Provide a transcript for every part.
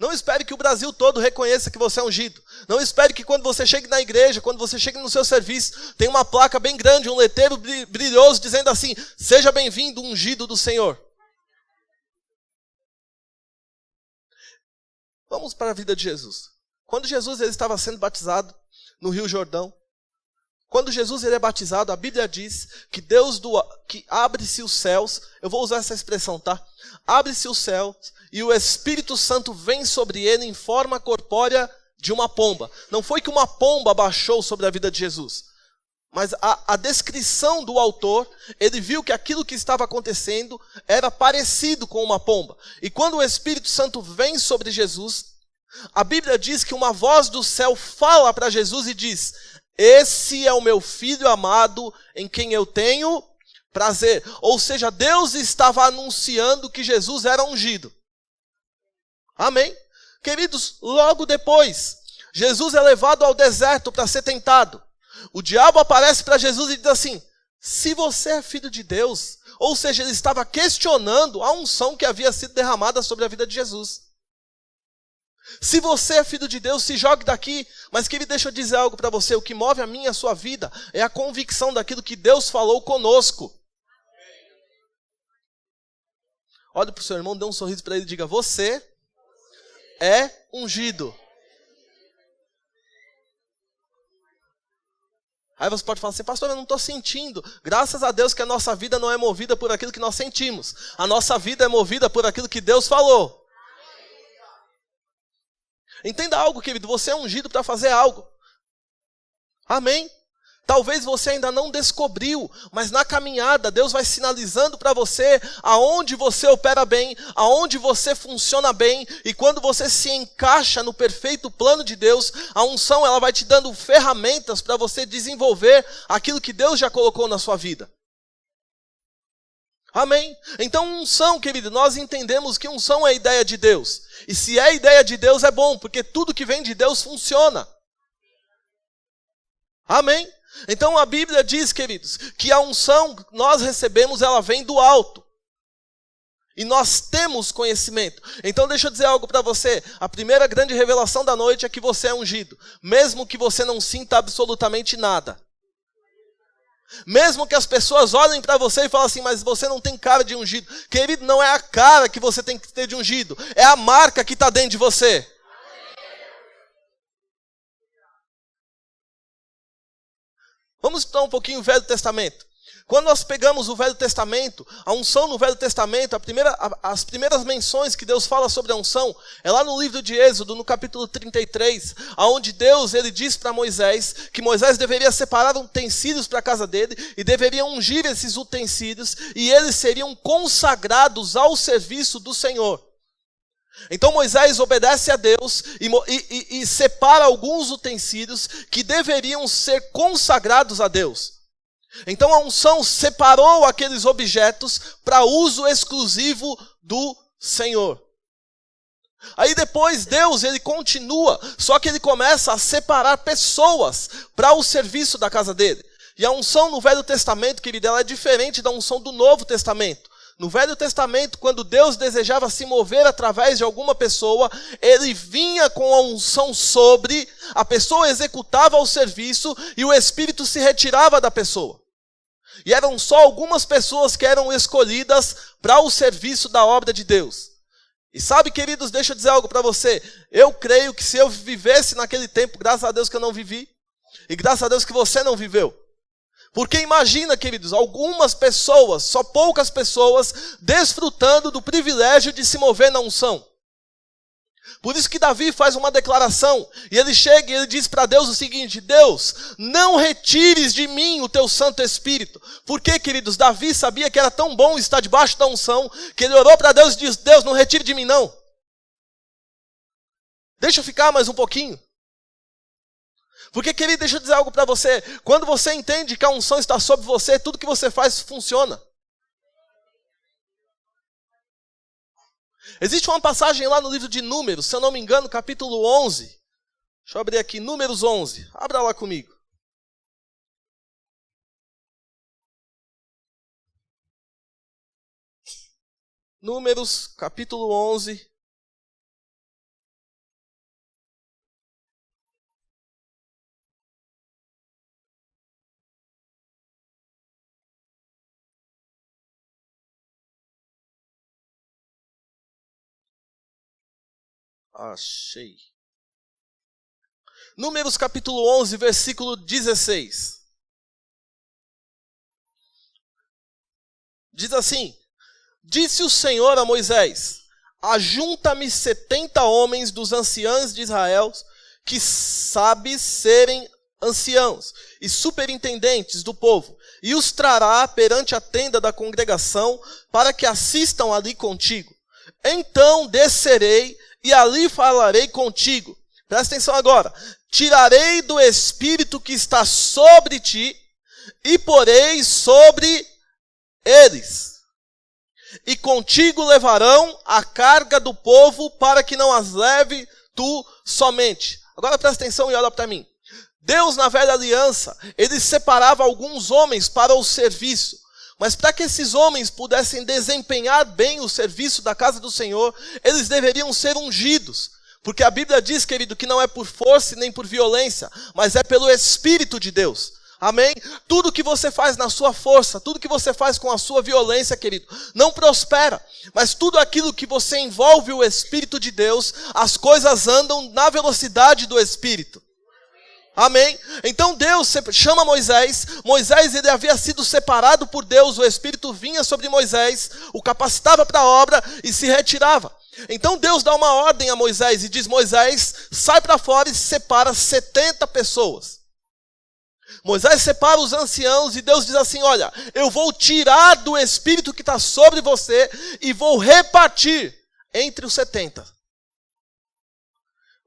Não espere que o Brasil todo reconheça que você é ungido. Não espere que quando você chegue na igreja, quando você chegue no seu serviço, tenha uma placa bem grande, um letreiro brilhoso dizendo assim: seja bem-vindo, ungido do Senhor. Vamos para a vida de Jesus. Quando Jesus ele estava sendo batizado no Rio Jordão, quando Jesus ele é batizado, a Bíblia diz que que abre-se os céus, eu vou usar essa expressão, tá? Abre-se os céus e o Espírito Santo vem sobre ele em forma corpórea de uma pomba. Não foi que uma pomba baixou sobre a vida de Jesus, mas a descrição do autor, ele viu que aquilo que estava acontecendo era parecido com uma pomba. E quando o Espírito Santo vem sobre Jesus, a Bíblia diz que uma voz do céu fala para Jesus e diz: esse é o meu filho amado em quem eu tenho prazer. Ou seja, Deus estava anunciando que Jesus era ungido. Amém? Queridos, logo depois, Jesus é levado ao deserto para ser tentado. O diabo aparece para Jesus e diz assim: se você é filho de Deus, ou seja, ele estava questionando a unção que havia sido derramada sobre a vida de Jesus. Se você é filho de Deus, se jogue daqui. Mas querido, deixa eu dizer algo para você. O que move a minha e a sua vida é a convicção daquilo que Deus falou conosco. Olhe para o seu irmão, dê um sorriso para ele e diga: você é ungido. Aí você pode falar assim: pastor, eu não estou sentindo. Graças a Deus que a nossa vida não é movida por aquilo que nós sentimos. A nossa vida é movida por aquilo que Deus falou. Entenda algo, querido, você é ungido para fazer algo. Amém? Talvez você ainda não descobriu, mas na caminhada Deus vai sinalizando para você aonde você opera bem, aonde você funciona bem, e quando você se encaixa no perfeito plano de Deus, a unção ela vai te dando ferramentas para você desenvolver aquilo que Deus já colocou na sua vida. Amém? Então unção, querido, nós entendemos que unção é a ideia de Deus. E se é a ideia de Deus é bom, porque tudo que vem de Deus funciona. Amém? Então a Bíblia diz, queridos, que a unção que nós recebemos, ela vem do alto. E nós temos conhecimento. Então deixa eu dizer algo para você. A primeira grande revelação da noite é que você é ungido. Mesmo que você não sinta absolutamente nada. Mesmo que as pessoas olhem para você e falem assim: mas você não tem cara de ungido. Querido, não é a cara que você tem que ter de ungido. É a marca que está dentro de você. Vamos estudar um pouquinho o Velho Testamento. Quando nós pegamos o Velho Testamento, a unção no Velho Testamento, as primeiras menções que Deus fala sobre a unção, é lá no livro de Êxodo, no capítulo 33, onde Deus ele diz para Moisés que Moisés deveria separar utensílios para a casa dele e deveria ungir esses utensílios e eles seriam consagrados ao serviço do Senhor. Então Moisés obedece a Deus e separa alguns utensílios que deveriam ser consagrados a Deus. Então a unção separou aqueles objetos para uso exclusivo do Senhor. Aí depois Deus ele continua, só que ele começa a separar pessoas para o serviço da casa dele. E a unção no Velho Testamento, querido, ela é diferente da unção do Novo Testamento. No Velho Testamento, quando Deus desejava se mover através de alguma pessoa, ele vinha com a unção sobre, a pessoa executava o serviço e o Espírito se retirava da pessoa. E eram só algumas pessoas que eram escolhidas para o serviço da obra de Deus. E sabe, queridos, deixa eu dizer algo para você. Eu creio que se eu vivesse naquele tempo, graças a Deus que eu não vivi, e graças a Deus que você não viveu. Porque imagina, queridos, algumas pessoas, só poucas pessoas, desfrutando do privilégio de se mover na unção. Por isso que Davi faz uma declaração, e ele chega e ele diz para Deus o seguinte: Deus, não retires de mim o teu Santo Espírito. Porque, queridos, Davi sabia que era tão bom estar debaixo da unção, que ele orou para Deus e disse: Deus, não retire de mim não. Deixa eu ficar mais um pouquinho. Porque, querido, deixa eu dizer algo para você. Quando você entende que a unção está sobre você, tudo que você faz funciona. Existe uma passagem lá no livro de Números, se eu não me engano, capítulo 11. Deixa eu abrir aqui, Números 11. Abra lá comigo. Números, capítulo 11. Achei. Números capítulo 11, versículo 16. Diz assim: disse o Senhor a Moisés: ajunta-me 70 homens dos anciãos de Israel, que sabes serem anciãos e superintendentes do povo, e os trará perante a tenda da congregação, para que assistam ali contigo. Então descerei e ali falarei contigo. Presta atenção agora. Tirarei do espírito que está sobre ti e porei sobre eles. E contigo levarão a carga do povo, para que não as leve tu somente. Agora presta atenção e olha para mim. Deus, na velha aliança, ele separava alguns homens para o serviço. Mas para que esses homens pudessem desempenhar bem o serviço da casa do Senhor, eles deveriam ser ungidos. Porque a Bíblia diz, querido, que não é por força nem por violência, mas é pelo Espírito de Deus. Amém? Tudo que você faz na sua força, tudo que você faz com a sua violência, querido, não prospera. Mas tudo aquilo que você envolve o Espírito de Deus, as coisas andam na velocidade do Espírito. Amém? Então Deus chama Moisés. Moisés, ele havia sido separado por Deus. O Espírito vinha sobre Moisés, o capacitava para a obra e se retirava. Então Deus dá uma ordem a Moisés e diz: Moisés, sai para fora e separa 70 pessoas. Moisés separa os anciãos e Deus diz assim: olha, eu vou tirar do Espírito que está sobre você e vou repartir entre os 70.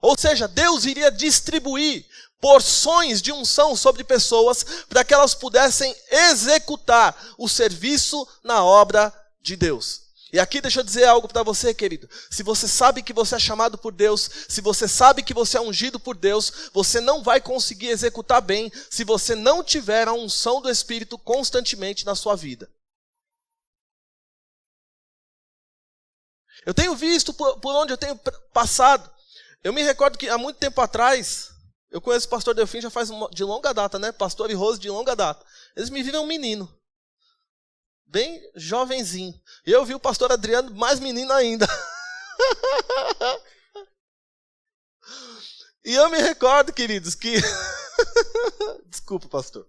Ou seja, Deus iria distribuir porções de unção sobre pessoas para que elas pudessem executar o serviço na obra de Deus. E aqui deixa eu dizer algo para você, querido. Se você sabe que você é chamado por Deus, se você sabe que você é ungido por Deus, você não vai conseguir executar bem se você não tiver a unção do Espírito constantemente na sua vida. Eu tenho visto por onde eu tenho passado. Eu me recordo que há muito tempo atrás, eu conheço o pastor Delfim já faz de longa data, né? Pastor e Rose de longa data. Eles me viram um menino. Bem jovenzinho. E eu vi o pastor Adriano mais menino ainda. E eu me recordo, queridos, que... Desculpa, pastor.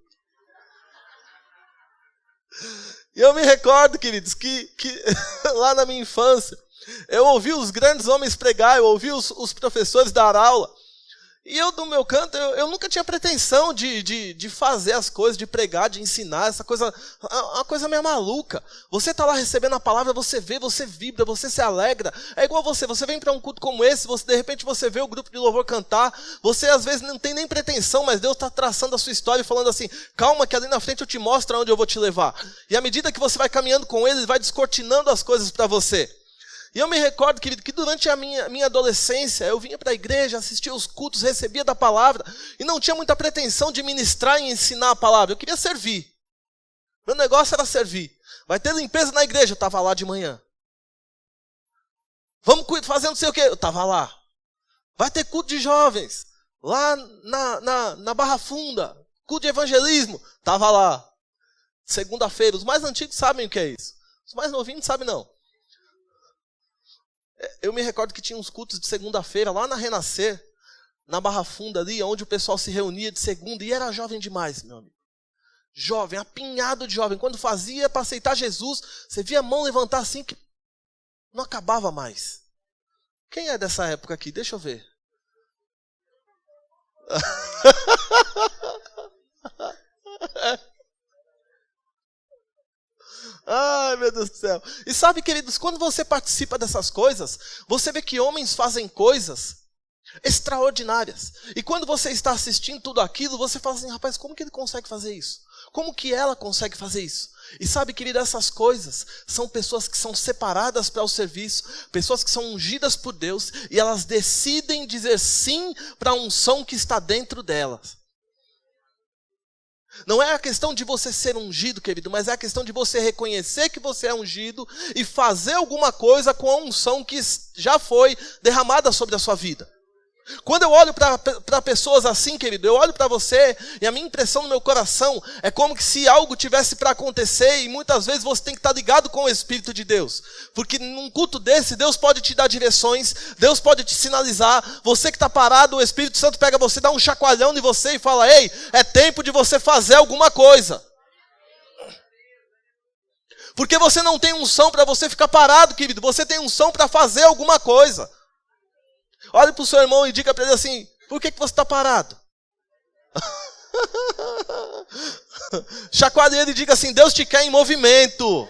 E eu me recordo, queridos, que lá na minha infância, eu ouvi os grandes homens pregar, eu ouvi os professores dar aula. E eu, do meu canto, eu nunca tinha pretensão de fazer as coisas, de pregar, de ensinar, essa coisa, uma coisa meio maluca. Você está lá recebendo a palavra, você vê, você vibra, você se alegra. É igual você vem para um culto como esse, de repente você vê o grupo de louvor cantar, você às vezes não tem nem pretensão, mas Deus está traçando a sua história e falando assim: calma que ali na frente eu te mostro aonde eu vou te levar. E à medida que você vai caminhando com Ele, Ele vai descortinando as coisas para você. E eu me recordo, querido, que durante a minha adolescência, eu vinha para a igreja, assistia os cultos, recebia da palavra, e não tinha muita pretensão de ministrar e ensinar a palavra. Eu queria servir. Meu negócio era servir. Vai ter limpeza na igreja, eu estava lá de manhã. Vamos fazer não sei o quê, eu estava lá. Vai ter culto de jovens, lá na Barra Funda, culto de evangelismo, estava lá. Segunda-feira, os mais antigos sabem o que é isso. Os mais novinhos não sabem não. Eu me recordo que tinha uns cultos de segunda-feira lá na Renascer, na Barra Funda ali, onde o pessoal se reunia de segunda, e era jovem demais, meu amigo. Jovem, apinhado de jovem. Quando fazia para aceitar Jesus, você via a mão levantar assim que não acabava mais. Quem é dessa época aqui? Deixa eu ver. Ai, meu Deus do céu. E sabe, queridos, quando você participa dessas coisas, você vê que homens fazem coisas extraordinárias. E quando você está assistindo tudo aquilo, você fala assim: rapaz, como que ele consegue fazer isso? Como que ela consegue fazer isso? E sabe, querido, essas coisas são pessoas que são separadas para o serviço, pessoas que são ungidas por Deus, e elas decidem dizer sim para a unção que está dentro delas. Não é a questão de você ser ungido, querido, mas é a questão de você reconhecer que você é ungido e fazer alguma coisa com a unção que já foi derramada sobre a sua vida. Quando eu olho para pessoas assim, querido, eu olho para você e a minha impressão no meu coração é como que se algo tivesse para acontecer e muitas vezes você tem que estar ligado com o Espírito de Deus. Porque num culto desse, Deus pode te dar direções, Deus pode te sinalizar. Você que está parado, o Espírito Santo pega você, dá um chacoalhão em você e fala: ei, é tempo de você fazer alguma coisa. Porque você não tem unção para você ficar parado, querido, você tem unção para fazer alguma coisa. Olhe para o seu irmão e diga para ele assim: por que você está parado? Chacoalhe ele e diga assim: Deus te quer em movimento.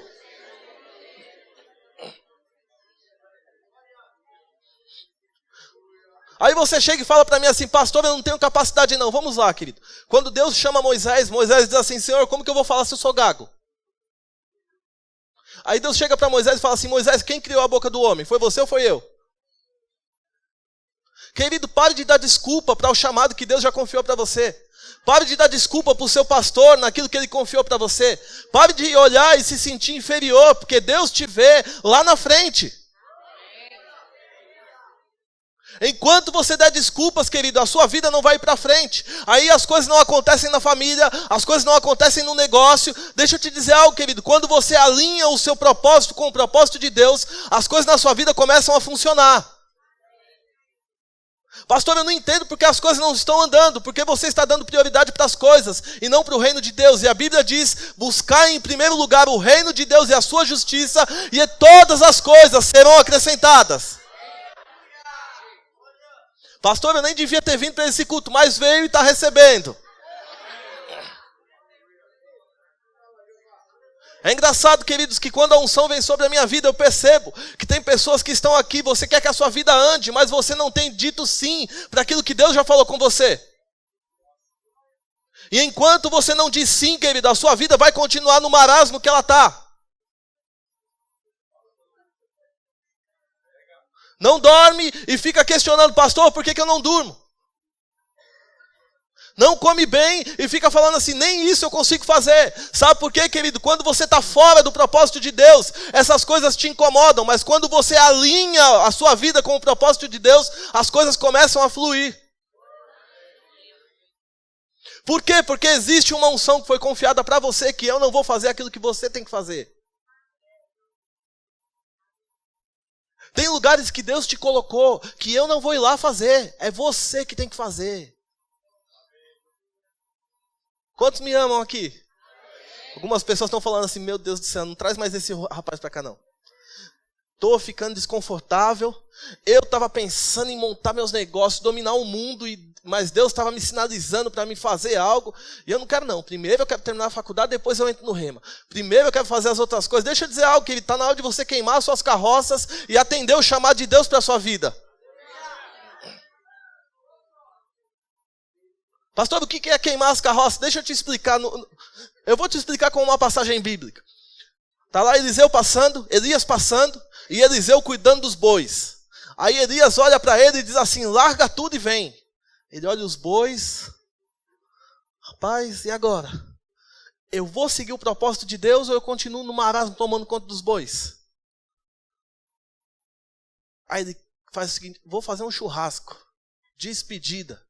Aí você chega e fala para mim assim: pastor, eu não tenho capacidade não. Vamos lá, querido. Quando Deus chama Moisés, Moisés diz assim: Senhor, como que eu vou falar se eu sou gago? Aí Deus chega para Moisés e fala assim: Moisés, quem criou a boca do homem? Foi você ou foi eu? Querido, pare de dar desculpa para o chamado que Deus já confiou para você. Pare de dar desculpa para o seu pastor naquilo que ele confiou para você. Pare de olhar e se sentir inferior, porque Deus te vê lá na frente. Enquanto você der desculpas, querido, a sua vida não vai para frente. Aí as coisas não acontecem na família, as coisas não acontecem no negócio. Deixa eu te dizer algo, querido. Quando você alinha o seu propósito com o propósito de Deus, as coisas na sua vida começam a funcionar. Pastor, eu não entendo porque as coisas não estão andando, porque você está dando prioridade para as coisas e não para o reino de Deus. E a Bíblia diz: buscar em primeiro lugar o reino de Deus e a sua justiça, e todas as coisas serão acrescentadas. Pastor, eu nem devia ter vindo para esse culto, mas veio e está recebendo. É engraçado, queridos, que quando a unção vem sobre a minha vida, eu percebo que tem pessoas que estão aqui, você quer que a sua vida ande, mas você não tem dito sim para aquilo que Deus já falou com você. E enquanto você não diz sim, querido, a sua vida vai continuar no marasmo que ela está. Não dorme e fica questionando: pastor, por que eu não durmo? Não come bem e fica falando assim: nem isso eu consigo fazer. Sabe por quê, querido? Quando você está fora do propósito de Deus, essas coisas te incomodam. Mas quando você alinha a sua vida com o propósito de Deus, as coisas começam a fluir. Por quê? Porque existe uma unção que foi confiada para você, que eu não vou fazer aquilo que você tem que fazer. Tem lugares que Deus te colocou que eu não vou ir lá fazer. É você que tem que fazer. Quantos me amam aqui? Algumas pessoas estão falando assim: meu Deus do céu, não traz mais esse rapaz para cá não. Estou ficando desconfortável. Eu estava pensando em montar meus negócios, dominar o mundo, mas Deus estava me sinalizando para me fazer algo. E eu não quero não. Primeiro eu quero terminar a faculdade, depois eu entro no rema. Primeiro eu quero fazer as outras coisas. Deixa eu dizer algo, que está na hora de você queimar suas carroças e atender o chamado de Deus para a sua vida. Pastor, o que é queimar as carroças? Deixa eu te explicar. Eu vou te explicar com uma passagem bíblica. Está lá Eliseu passando, Elias passando, e Eliseu cuidando dos bois. Aí Elias olha para ele e diz assim: larga tudo e vem. Ele olha os bois. Rapaz, e agora? Eu vou seguir o propósito de Deus ou eu continuo no marasmo tomando conta dos bois? Aí ele faz o seguinte: vou fazer um churrasco. Despedida.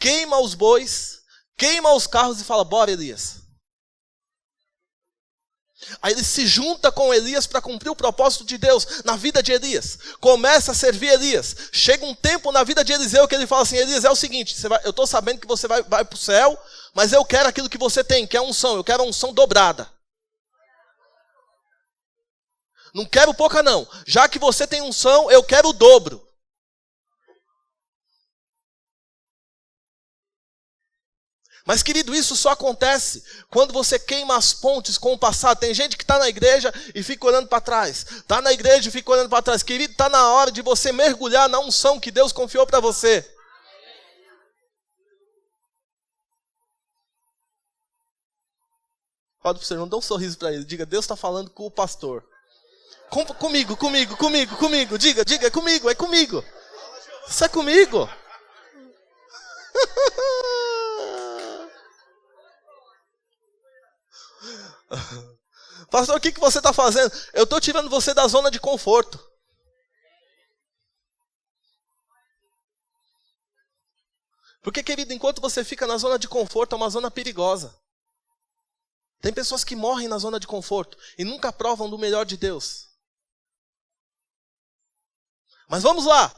Queima os bois, queima os carros e fala: bora, Elias. Aí ele se junta com Elias para cumprir o propósito de Deus na vida de Elias. Começa a servir Elias. Chega um tempo na vida de Eliseu que ele fala assim: Elias, é o seguinte, eu estou sabendo que você vai para o céu, mas eu quero aquilo que você tem, que é a unção. Eu quero a unção dobrada. Não quero pouca não. Já que você tem unção, eu quero o dobro. Mas, querido, isso só acontece quando você queima as pontes com o passado. Tem gente que está na igreja e fica olhando para trás. Está na igreja e fica olhando para trás. Querido, está na hora de você mergulhar na unção que Deus confiou para você. Olha para o seu irmão, dá um sorriso para ele. Diga: Deus está falando com o pastor. Comigo. Diga, é comigo. Isso é comigo. Pastor, o que você está fazendo? Eu estou tirando você da zona de conforto. Porque, querido, enquanto você fica na zona de conforto, é uma zona perigosa. Tem pessoas que morrem na zona de conforto e nunca provam do melhor de Deus. Mas vamos lá.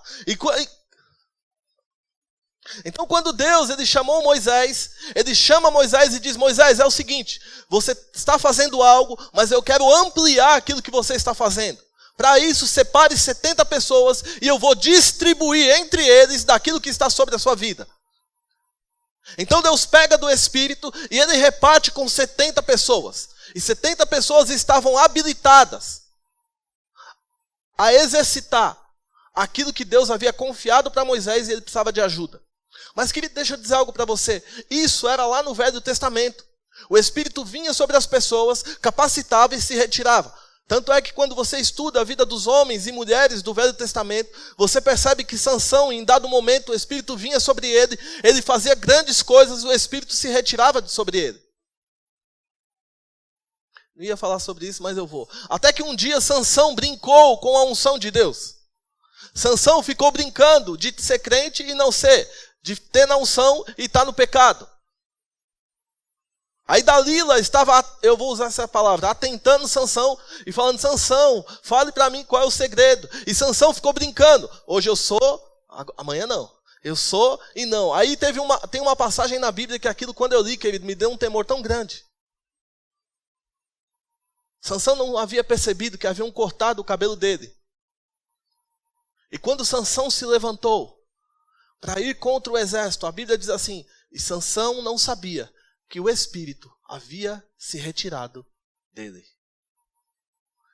Então, quando Deus ele chamou Moisés, ele chama Moisés e diz: Moisés, é o seguinte, você está fazendo algo, mas eu quero ampliar aquilo que você está fazendo. Para isso, separe 70 pessoas e eu vou distribuir entre eles daquilo que está sobre a sua vida. Então Deus pega do Espírito e ele reparte com 70 pessoas. E 70 pessoas estavam habilitadas a exercitar aquilo que Deus havia confiado para Moisés e ele precisava de ajuda. Mas, querido, deixa eu dizer algo para você. Isso era lá no Velho Testamento. O Espírito vinha sobre as pessoas, capacitava e se retirava. Tanto é que quando você estuda a vida dos homens e mulheres do Velho Testamento, você percebe que Sansão, em dado momento, o Espírito vinha sobre ele fazia grandes coisas, o Espírito se retirava sobre ele. Não ia falar sobre isso, mas eu vou. Até que um dia Sansão brincou com a unção de Deus. Sansão ficou brincando de ser crente e não ser, de ter na unção e estar no pecado. Aí Dalila estava, eu vou usar essa palavra, atentando Sansão e falando: Sansão, fale para mim qual é o segredo. E Sansão ficou brincando: hoje eu sou, amanhã não. Eu sou e não. Aí tem uma passagem na Bíblia que aquilo, quando eu li, querido, me deu um temor tão grande. Sansão não havia percebido que haviam cortado o cabelo dele. E quando Sansão se levantou para ir contra o exército, a Bíblia diz assim: e Sansão não sabia que o Espírito havia se retirado dele.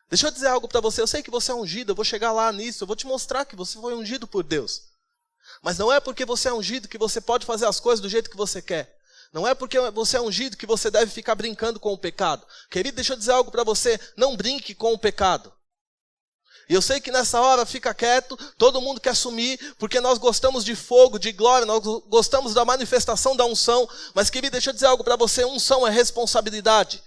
Deixa eu dizer algo para você. Eu sei que você é ungido, eu vou chegar lá nisso, eu vou te mostrar que você foi ungido por Deus. Mas não é porque você é ungido que você pode fazer as coisas do jeito que você quer. Não é porque você é ungido que você deve ficar brincando com o pecado. Querido, deixa eu dizer algo para você. Não brinque com o pecado. E eu sei que nessa hora fica quieto, todo mundo quer sumir, porque nós gostamos de fogo, de glória, nós gostamos da manifestação da unção. Mas, querido, deixa eu dizer algo para você, unção é responsabilidade.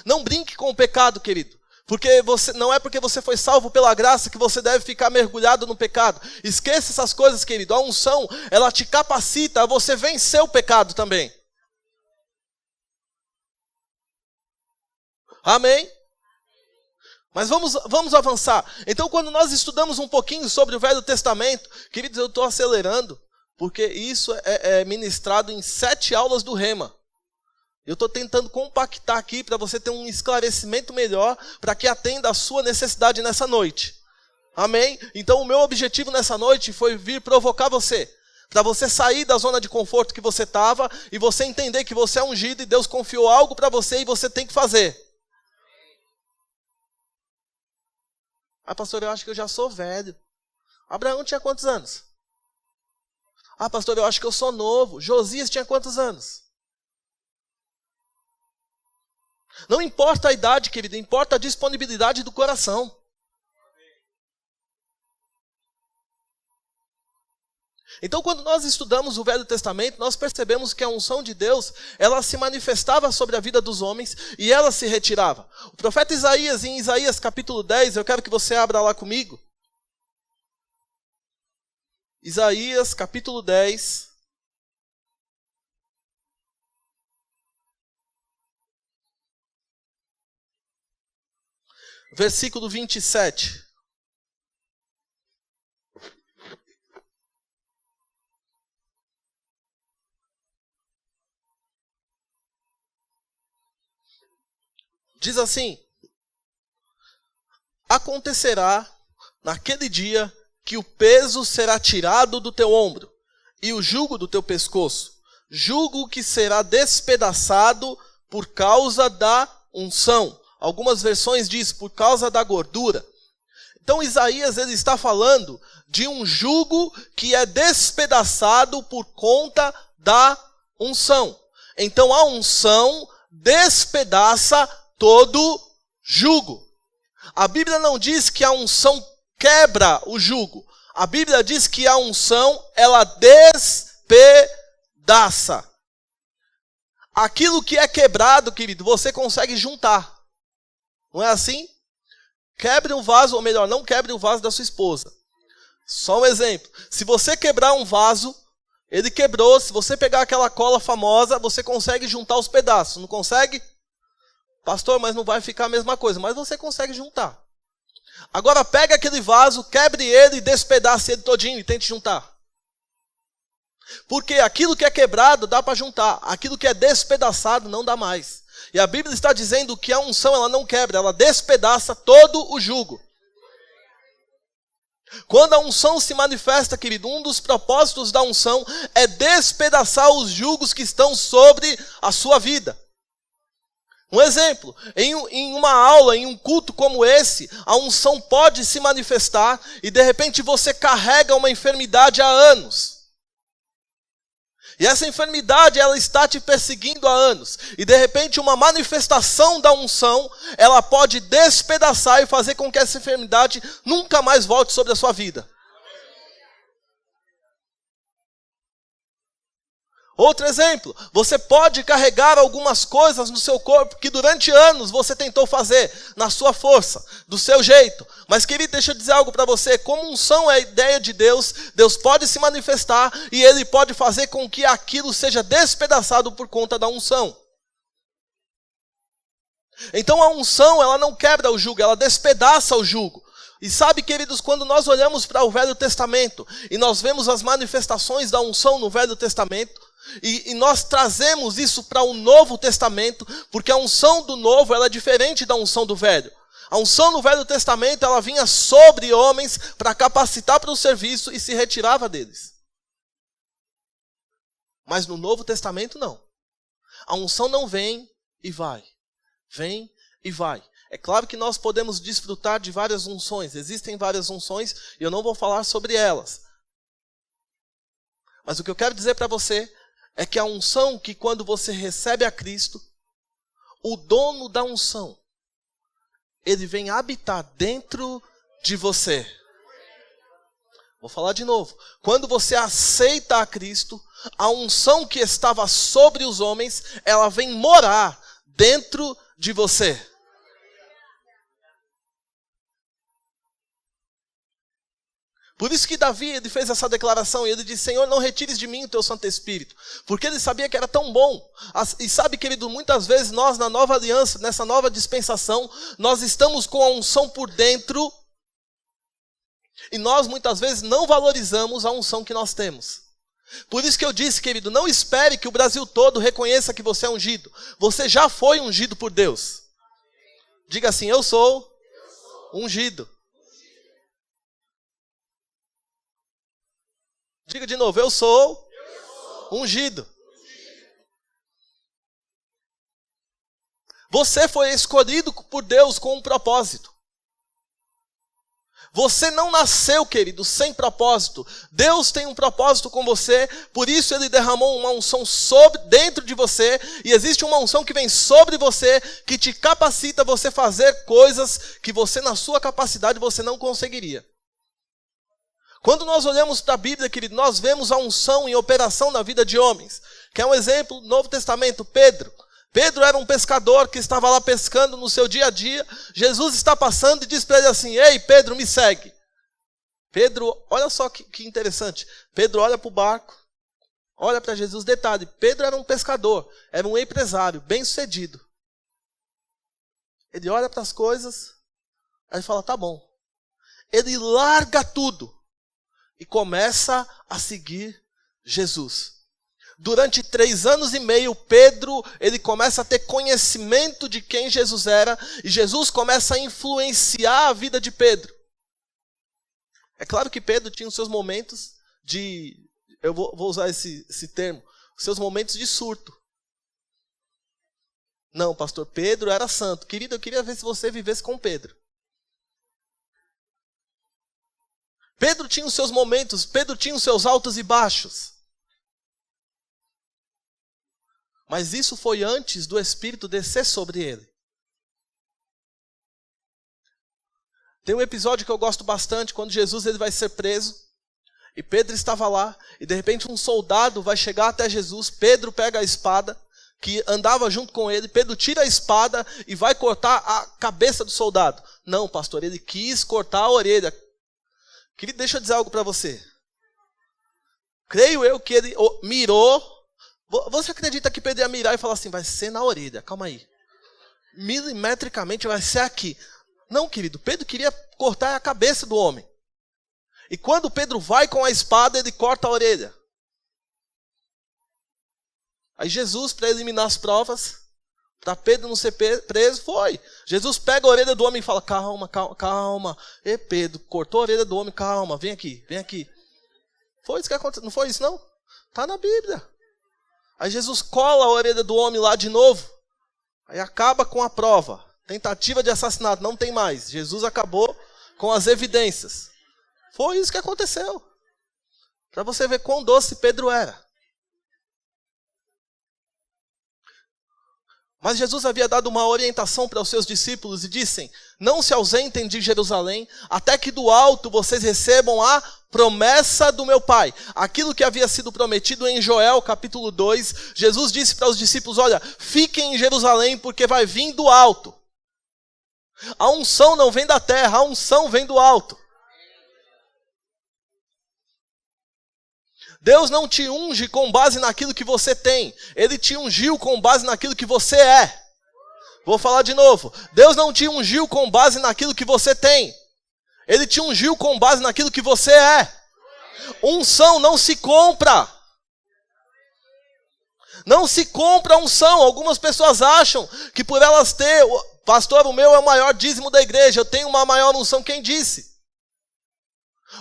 Não brinque com o pecado, querido. Porque não é porque você foi salvo pela graça que você deve ficar mergulhado no pecado. Esqueça essas coisas, querido. A unção, ela te capacita a você vencer o pecado também. Amém? Mas vamos avançar. Então, quando nós estudamos um pouquinho sobre o Velho Testamento, queridos, eu estou acelerando, porque isso é ministrado em 7 aulas do Rema. Eu estou tentando compactar aqui para você ter um esclarecimento melhor, para que atenda a sua necessidade nessa noite. Amém? Então, o meu objetivo nessa noite foi vir provocar você, para você sair da zona de conforto que você estava, e você entender que você é ungido e Deus confiou algo para você e você tem que fazer. Ah, pastor, eu acho que eu já sou velho. Abraão tinha quantos anos? Ah, pastor, eu acho que eu sou novo. Josias tinha quantos anos? Não importa a idade, querido, importa a disponibilidade do coração. Então, quando nós estudamos o Velho Testamento, nós percebemos que a unção de Deus, ela se manifestava sobre a vida dos homens e ela se retirava. O profeta Isaías, em Isaías capítulo 10, eu quero que você abra lá comigo. Isaías capítulo 10. Versículo 27. Diz assim: acontecerá naquele dia que o peso será tirado do teu ombro e o jugo do teu pescoço, jugo que será despedaçado por causa da unção. Algumas versões diz por causa da gordura. Então Isaías ele está falando de um jugo que é despedaçado por conta da unção. Então a unção despedaça todo jugo. A Bíblia não diz que a unção quebra o jugo. A Bíblia diz que a unção, ela despedaça. Aquilo que é quebrado, querido, você consegue juntar. Não é assim? Quebre um vaso, ou melhor, não quebre o vaso da sua esposa. Só um exemplo. Se você quebrar um vaso, Ele quebrou. Se você pegar aquela cola famosa, você consegue juntar os pedaços, não consegue? Pastor, mas não vai ficar a mesma coisa. Mas você consegue juntar. Agora pega aquele vaso, quebre ele e despedace ele todinho e tente juntar. Porque aquilo que é quebrado dá para juntar. Aquilo que é despedaçado não dá mais. E a Bíblia está dizendo que a unção ela não quebra, ela despedaça todo o jugo. Quando a unção se manifesta, querido, um dos propósitos da unção é despedaçar os jugos que estão sobre a sua vida. Um exemplo, em uma aula, em um culto como esse, a unção pode se manifestar e de repente você carrega uma enfermidade há anos. E essa enfermidade, ela está te perseguindo há anos. E de repente uma manifestação da unção, ela pode despedaçar e fazer com que essa enfermidade nunca mais volte sobre a sua vida. Outro exemplo, você pode carregar algumas coisas no seu corpo que durante anos você tentou fazer na sua força, do seu jeito. Mas querido, deixa eu dizer algo para você, como unção é a ideia de Deus, Deus pode se manifestar e Ele pode fazer com que aquilo seja despedaçado por conta da unção. Então a unção, ela não quebra o jugo, ela despedaça o jugo. E sabe, queridos, quando nós olhamos para o Velho Testamento e nós vemos as manifestações da unção no Velho Testamento, e nós trazemos isso para o Novo Testamento, porque a unção do Novo ela é diferente da unção do Velho. A unção no Velho Testamento ela vinha sobre homens para capacitar para o serviço e se retirava deles. Mas no Novo Testamento não. A unção não vem e vai. Vem e vai. É claro que nós podemos desfrutar de várias unções. Existem várias unções e eu não vou falar sobre elas. Mas o que eu quero dizer para você é que a unção que quando você recebe a Cristo, o dono da unção, ele vem habitar dentro de você. Vou falar de novo. Quando você aceita a Cristo, a unção que estava sobre os homens, ela vem morar dentro de você. Por isso que Davi ele fez essa declaração e ele disse, Senhor, não retires de mim o teu Santo Espírito. Porque ele sabia que era tão bom. E sabe, querido, muitas vezes nós na nova aliança, nessa nova dispensação, nós estamos com a unção por dentro e nós muitas vezes não valorizamos a unção que nós temos. Por isso que eu disse, querido, não espere que o Brasil todo reconheça que você é ungido. Você já foi ungido por Deus. Diga assim, eu sou ungido. Diga de novo, eu sou ungido. Você foi escolhido por Deus com um propósito. Você não nasceu, querido, sem propósito. Deus tem um propósito com você, por isso Ele derramou uma unção dentro de você, e existe uma unção que vem sobre você, que te capacita a você fazer coisas que você, na sua capacidade, você não conseguiria. Quando nós olhamos para a Bíblia, querido, nós vemos a unção em operação na vida de homens. Quer um exemplo? No Novo Testamento, Pedro. Pedro era um pescador que estava lá pescando no seu dia a dia. Jesus está passando e diz para ele assim, ei, Pedro, me segue. Pedro, olha só que interessante. Pedro olha para o barco, olha para Jesus. Detalhe, Pedro era um pescador, era um empresário, bem sucedido. Ele olha para as coisas, aí fala, tá bom. Ele larga tudo e começa a seguir Jesus. Durante 3 anos e meio, Pedro, ele começa a ter conhecimento de quem Jesus era, e Jesus começa a influenciar a vida de Pedro. É claro que Pedro tinha os seus momentos eu vou usar esse termo, os seus momentos de surto. Não, pastor, Pedro era santo. Querido, eu queria ver se você vivesse com Pedro. Pedro tinha os seus momentos, Pedro tinha os seus altos e baixos. Mas isso foi antes do Espírito descer sobre ele. Tem um episódio que eu gosto bastante, quando Jesus ele vai ser preso, e Pedro estava lá, e de repente um soldado vai chegar até Jesus, Pedro pega a espada, que andava junto com ele, Pedro tira a espada e vai cortar a cabeça do soldado. Não, pastor, ele quis cortar a orelha. Querido, deixa eu dizer algo para você. Creio eu que ele mirou. Você acredita que Pedro ia mirar e falar assim, vai ser na orelha, calma aí. Milimetricamente vai ser aqui. Não, querido, Pedro queria cortar a cabeça do homem. E quando Pedro vai com a espada, ele corta a orelha. Aí Jesus, para eliminar as provas, para Pedro não ser preso, foi. Jesus pega a orelha do homem e fala, calma, calma, calma. E Pedro cortou a orelha do homem, calma, vem aqui, vem aqui. Foi isso que aconteceu, não foi isso não? Está na Bíblia. Aí Jesus cola a orelha do homem lá de novo. Aí acaba com a prova. Tentativa de assassinato, não tem mais. Jesus acabou com as evidências. Foi isso que aconteceu. Para você ver quão doce Pedro era. Mas Jesus havia dado uma orientação para os seus discípulos e disse, não se ausentem de Jerusalém, até que do alto vocês recebam a promessa do meu Pai. Aquilo que havia sido prometido em Joel, capítulo 2, Jesus disse para os discípulos, olha, fiquem em Jerusalém porque vai vir do alto. A unção não vem da terra, a unção vem do alto. Deus não te unge com base naquilo que você tem. Ele te ungiu com base naquilo que você é. Vou falar de novo. Deus não te ungiu com base naquilo que você tem. Ele te ungiu com base naquilo que você é. Unção não se compra. Não se compra unção. Algumas pessoas acham que por elas ter, pastor, o meu é o maior dízimo da igreja, eu tenho uma maior unção. Quem disse?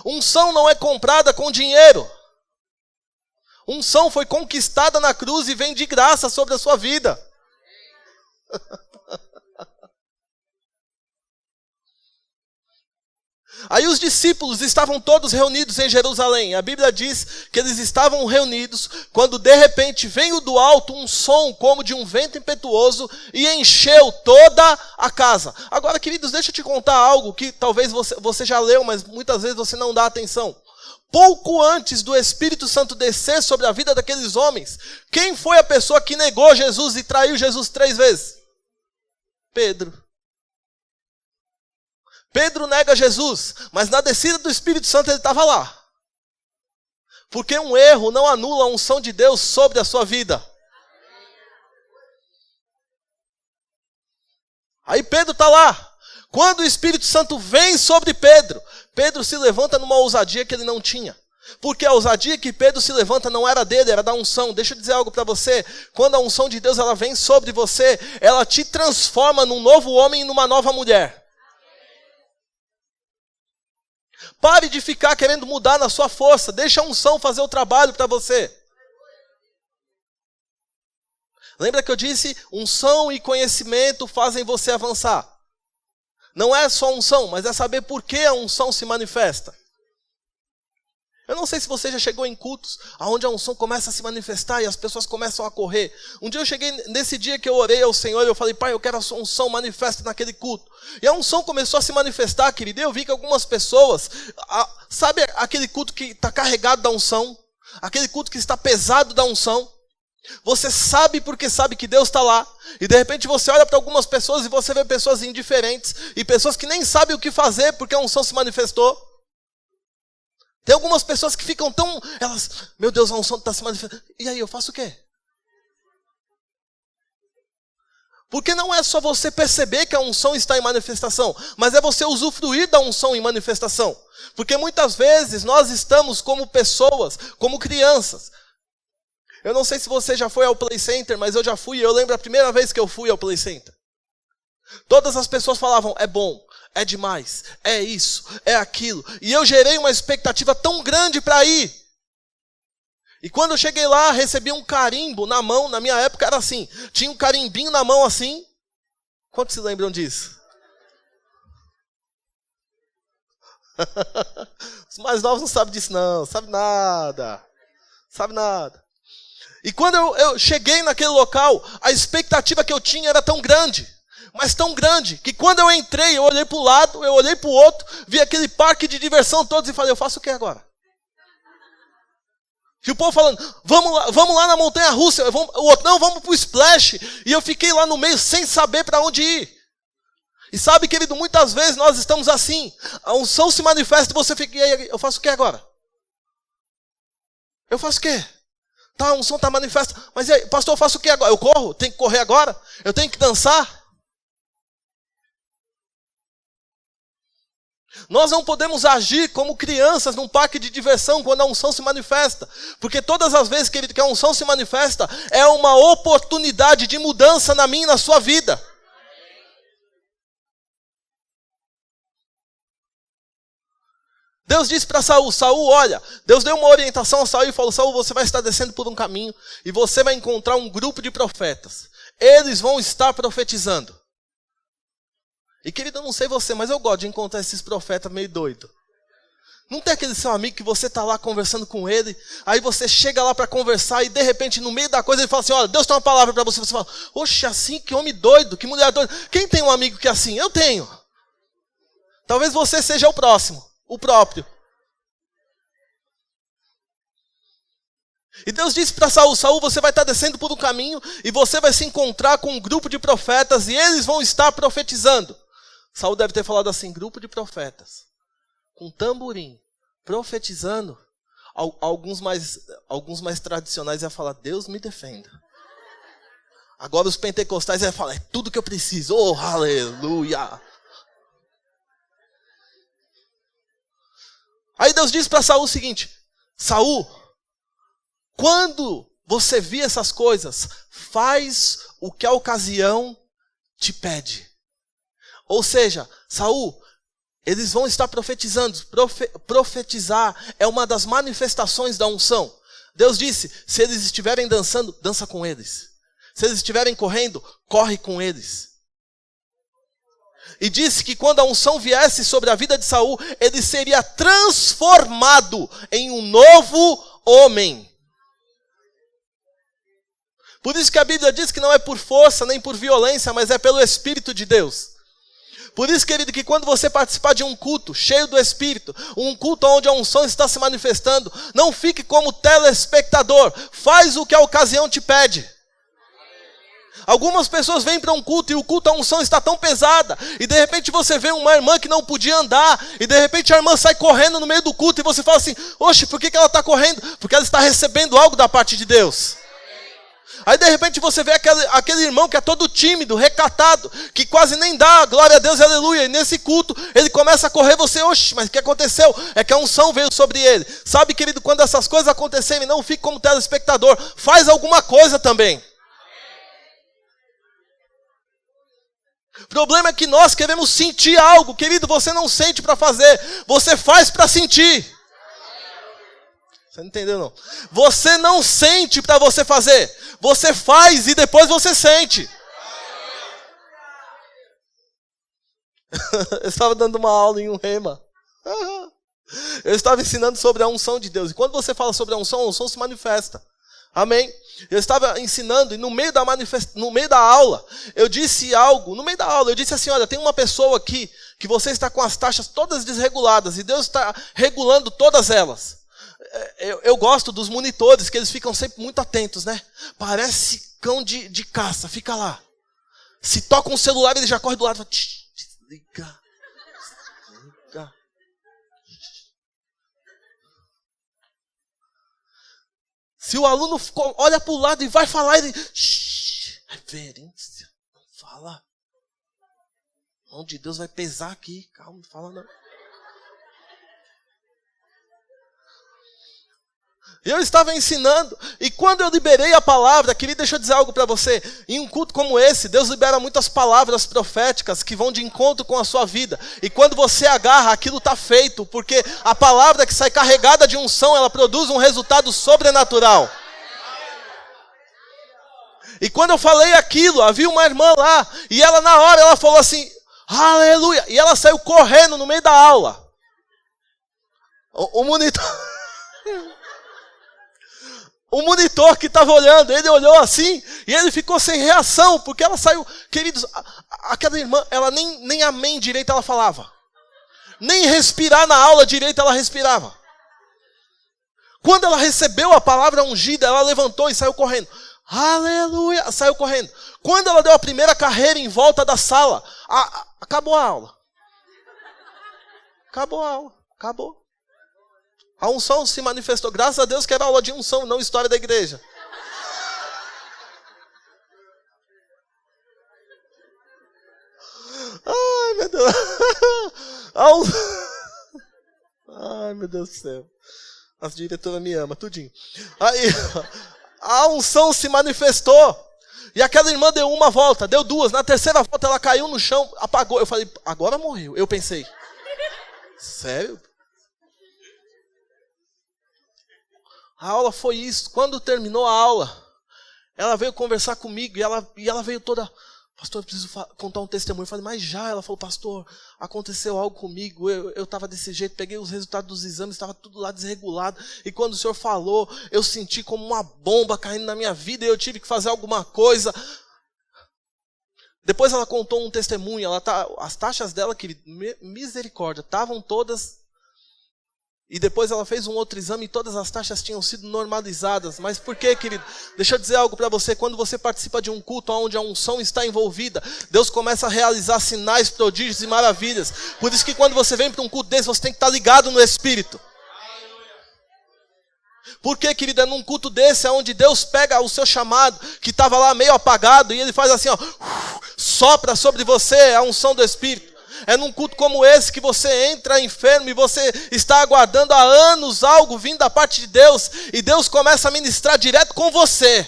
Unção não é comprada com dinheiro. Unção foi conquistada na cruz e vem de graça sobre a sua vida. Aí os discípulos estavam todos reunidos em Jerusalém. A Bíblia diz que eles estavam reunidos quando de repente veio do alto um som como de um vento impetuoso e encheu toda a casa. Agora, queridos, deixa eu te contar algo que talvez você já leu, mas muitas vezes você não dá atenção. Pouco antes do Espírito Santo descer sobre a vida daqueles homens, quem foi a pessoa que negou Jesus e traiu Jesus 3 vezes? Pedro. Pedro nega Jesus, mas na descida do Espírito Santo ele estava lá. Porque um erro não anula a unção de Deus sobre a sua vida. Aí Pedro está lá. Quando o Espírito Santo vem sobre Pedro, Pedro se levanta numa ousadia que ele não tinha. Porque a ousadia que Pedro se levanta não era dele, era da unção. Deixa eu dizer algo para você. Quando a unção de Deus ela vem sobre você, ela te transforma num novo homem e numa nova mulher. Pare de ficar querendo mudar na sua força. Deixa a unção fazer o trabalho para você. Lembra que eu disse? Unção e conhecimento fazem você avançar. Não é só unção, mas é saber por que a unção se manifesta. Eu não sei se você já chegou em cultos onde a unção começa a se manifestar e as pessoas começam a correr. Um dia eu cheguei, nesse dia que eu orei ao Senhor, eu falei, Pai, eu quero a unção manifesta naquele culto. E a unção começou a se manifestar, querido. E eu vi que algumas pessoas, sabe aquele culto que está carregado da unção? Aquele culto que está pesado da unção? Você sabe porque sabe que Deus está lá. E de repente você olha para algumas pessoas e você vê pessoas indiferentes. E pessoas que nem sabem o que fazer porque a unção se manifestou. Tem algumas pessoas que ficam tão... meu Deus, a unção está se manifestando. E aí, eu faço o quê? Porque não é só você perceber que a unção está em manifestação, mas é você usufruir da unção em manifestação. Porque muitas vezes nós estamos como pessoas, como crianças. Eu não sei se você já foi ao Play Center, mas eu já fui. Eu lembro a primeira vez que eu fui ao Play Center. Todas as pessoas falavam, é bom, é demais, é isso, é aquilo. E eu gerei uma expectativa tão grande para ir. E quando eu cheguei lá, recebi um carimbo na mão. Na minha época era assim, tinha um carimbinho na mão assim. Quantos se lembram disso? Os mais novos não sabem disso não, sabe nada. E quando eu cheguei naquele local, a expectativa que eu tinha era tão grande, mas tão grande, que quando eu entrei, eu olhei para o lado, eu olhei para o outro, vi aquele parque de diversão todos e falei, eu faço o que agora? E o povo falando, vamos lá na montanha-russa, o outro, não, vamos para o Splash. E eu fiquei lá no meio sem saber para onde ir. E sabe, querido, muitas vezes nós estamos assim, a unção se manifesta e você fica, e aí, eu faço o que agora? Eu faço o quê? Tá, a unção está manifesta. Mas e aí, pastor, eu faço o quê agora? Eu corro? Tenho que correr agora? Eu tenho que dançar? Nós não podemos agir como crianças num parque de diversão quando a unção se manifesta. Porque todas as vezes, querido, que a unção se manifesta, é uma oportunidade de mudança na minha e na sua vida. Deus disse para Saul, Saul, olha, Deus deu uma orientação a Saul e falou, Saul, você vai estar descendo por um caminho e você vai encontrar um grupo de profetas. Eles vão estar profetizando. E querido, eu não sei você, mas eu gosto de encontrar esses profetas meio doidos. Não tem aquele seu amigo que você está lá conversando com ele, aí você chega lá para conversar e de repente no meio da coisa ele fala assim, olha, Deus tem uma palavra para você. Você fala, oxe, assim, que homem doido, que mulher doida. Quem tem um amigo que é assim? Eu tenho. Talvez você seja o próximo. O próprio. E Deus disse para Saul, Saul, você vai estar descendo por um caminho e você vai se encontrar com um grupo de profetas e eles vão estar profetizando. Saul deve ter falado assim, grupo de profetas, com tamborim, profetizando. Alguns mais tradicionais iam falar, Deus me defenda. Agora os pentecostais iam falar, é tudo que eu preciso, oh, aleluia. Aí Deus disse para Saul o seguinte, Saul, quando você vir essas coisas, faz o que a ocasião te pede. Ou seja, Saul, eles vão estar profetizando. Profetizar é uma das manifestações da unção. Deus disse, se eles estiverem dançando, dança com eles. Se eles estiverem correndo, corre com eles. E disse que quando a unção viesse sobre a vida de Saul, ele seria transformado em um novo homem. Por isso que a Bíblia diz que não é por força nem por violência, mas é pelo Espírito de Deus. Por isso, querido, que quando você participar de um culto cheio do Espírito, um culto onde a unção está se manifestando, não fique como telespectador, faz o que a ocasião te pede. Algumas pessoas vêm para um culto e o culto, a unção está tão pesada, e de repente você vê uma irmã que não podia andar, e de repente a irmã sai correndo no meio do culto, e você fala assim, oxe, por que ela está correndo? Porque ela está recebendo algo da parte de Deus. Aí de repente você vê aquele irmão que é todo tímido, recatado, que quase nem dá glória a Deus, aleluia, e nesse culto ele começa a correr, você, oxe, mas o que aconteceu? É que a unção veio sobre ele. Sabe, querido, quando essas coisas acontecerem, não fique como telespectador, faz alguma coisa também. O problema é que nós queremos sentir algo. Querido, você não sente para fazer, você faz para sentir. Você não entendeu, não? Você não sente para você fazer, você faz e depois você sente. Eu estava dando uma aula em um rema. Eu estava ensinando sobre a unção de Deus. E quando você fala sobre a unção se manifesta. Amém? Eu estava ensinando e no meio da aula, eu disse algo. No meio da aula, eu disse assim, olha, tem uma pessoa aqui que você está com as taxas todas desreguladas e Deus está regulando todas elas. Eu gosto dos monitores, que eles ficam sempre muito atentos, né? Parece cão de caça, fica lá. Se toca um celular, ele já corre do lado e fala, desliga. Se o aluno olha para o lado e vai falar, ele, reverência, não fala. A mão de Deus vai pesar aqui, calma, não fala não. Eu estava ensinando, e quando eu liberei a palavra, querido, deixa eu dizer algo para você. Em um culto como esse, Deus libera muitas palavras proféticas que vão de encontro com a sua vida. E quando você agarra, aquilo está feito, porque a palavra que sai carregada de unção, ela produz um resultado sobrenatural. E quando eu falei aquilo, havia uma irmã lá, e ela na hora, ela falou assim, aleluia, e ela saiu correndo no meio da aula. O monitor... O monitor que estava olhando, ele olhou assim, e ele ficou sem reação, porque ela saiu, queridos, aquela irmã, ela nem amém direito ela falava. Nem respirar na aula direito ela respirava. Quando ela recebeu a palavra ungida, ela levantou e saiu correndo. Aleluia, saiu correndo. Quando ela deu a primeira carreira em volta da sala, acabou a aula. Acabou a aula, acabou. A unção se manifestou. Graças a Deus que era aula de unção, não história da igreja. Ai, meu Deus. Ai, meu Deus do céu. A diretora me ama, tudinho. Aí, a unção se manifestou. E aquela irmã deu uma volta, deu duas. Na terceira volta ela caiu no chão, apagou. Eu falei, agora morreu. Eu pensei, sério? A aula foi isso. Quando terminou a aula, ela veio conversar comigo e ela veio toda... Pastor, eu preciso contar um testemunho. Eu falei, mas já. Ela falou, pastor, aconteceu algo comigo. Eu estava desse jeito, peguei os resultados dos exames, estava tudo lá desregulado. E quando o senhor falou, eu senti como uma bomba caindo na minha vida e eu tive que fazer alguma coisa. Depois ela contou um testemunho. As taxas dela, que misericórdia, estavam todas... E depois ela fez um outro exame e todas as taxas tinham sido normalizadas. Mas por quê, querido? Deixa eu dizer algo para você. Quando você participa de um culto onde a unção está envolvida, Deus começa a realizar sinais, prodígios e maravilhas. Por isso que quando você vem para um culto desse, você tem que estar ligado no Espírito. Por quê, querido? É num culto desse onde Deus pega o seu chamado, que estava lá meio apagado, e Ele faz assim, ó, sopra sobre você a unção do Espírito. É num culto como esse que você entra enfermo e você está aguardando há anos algo vindo da parte de Deus. E Deus começa a ministrar direto com você.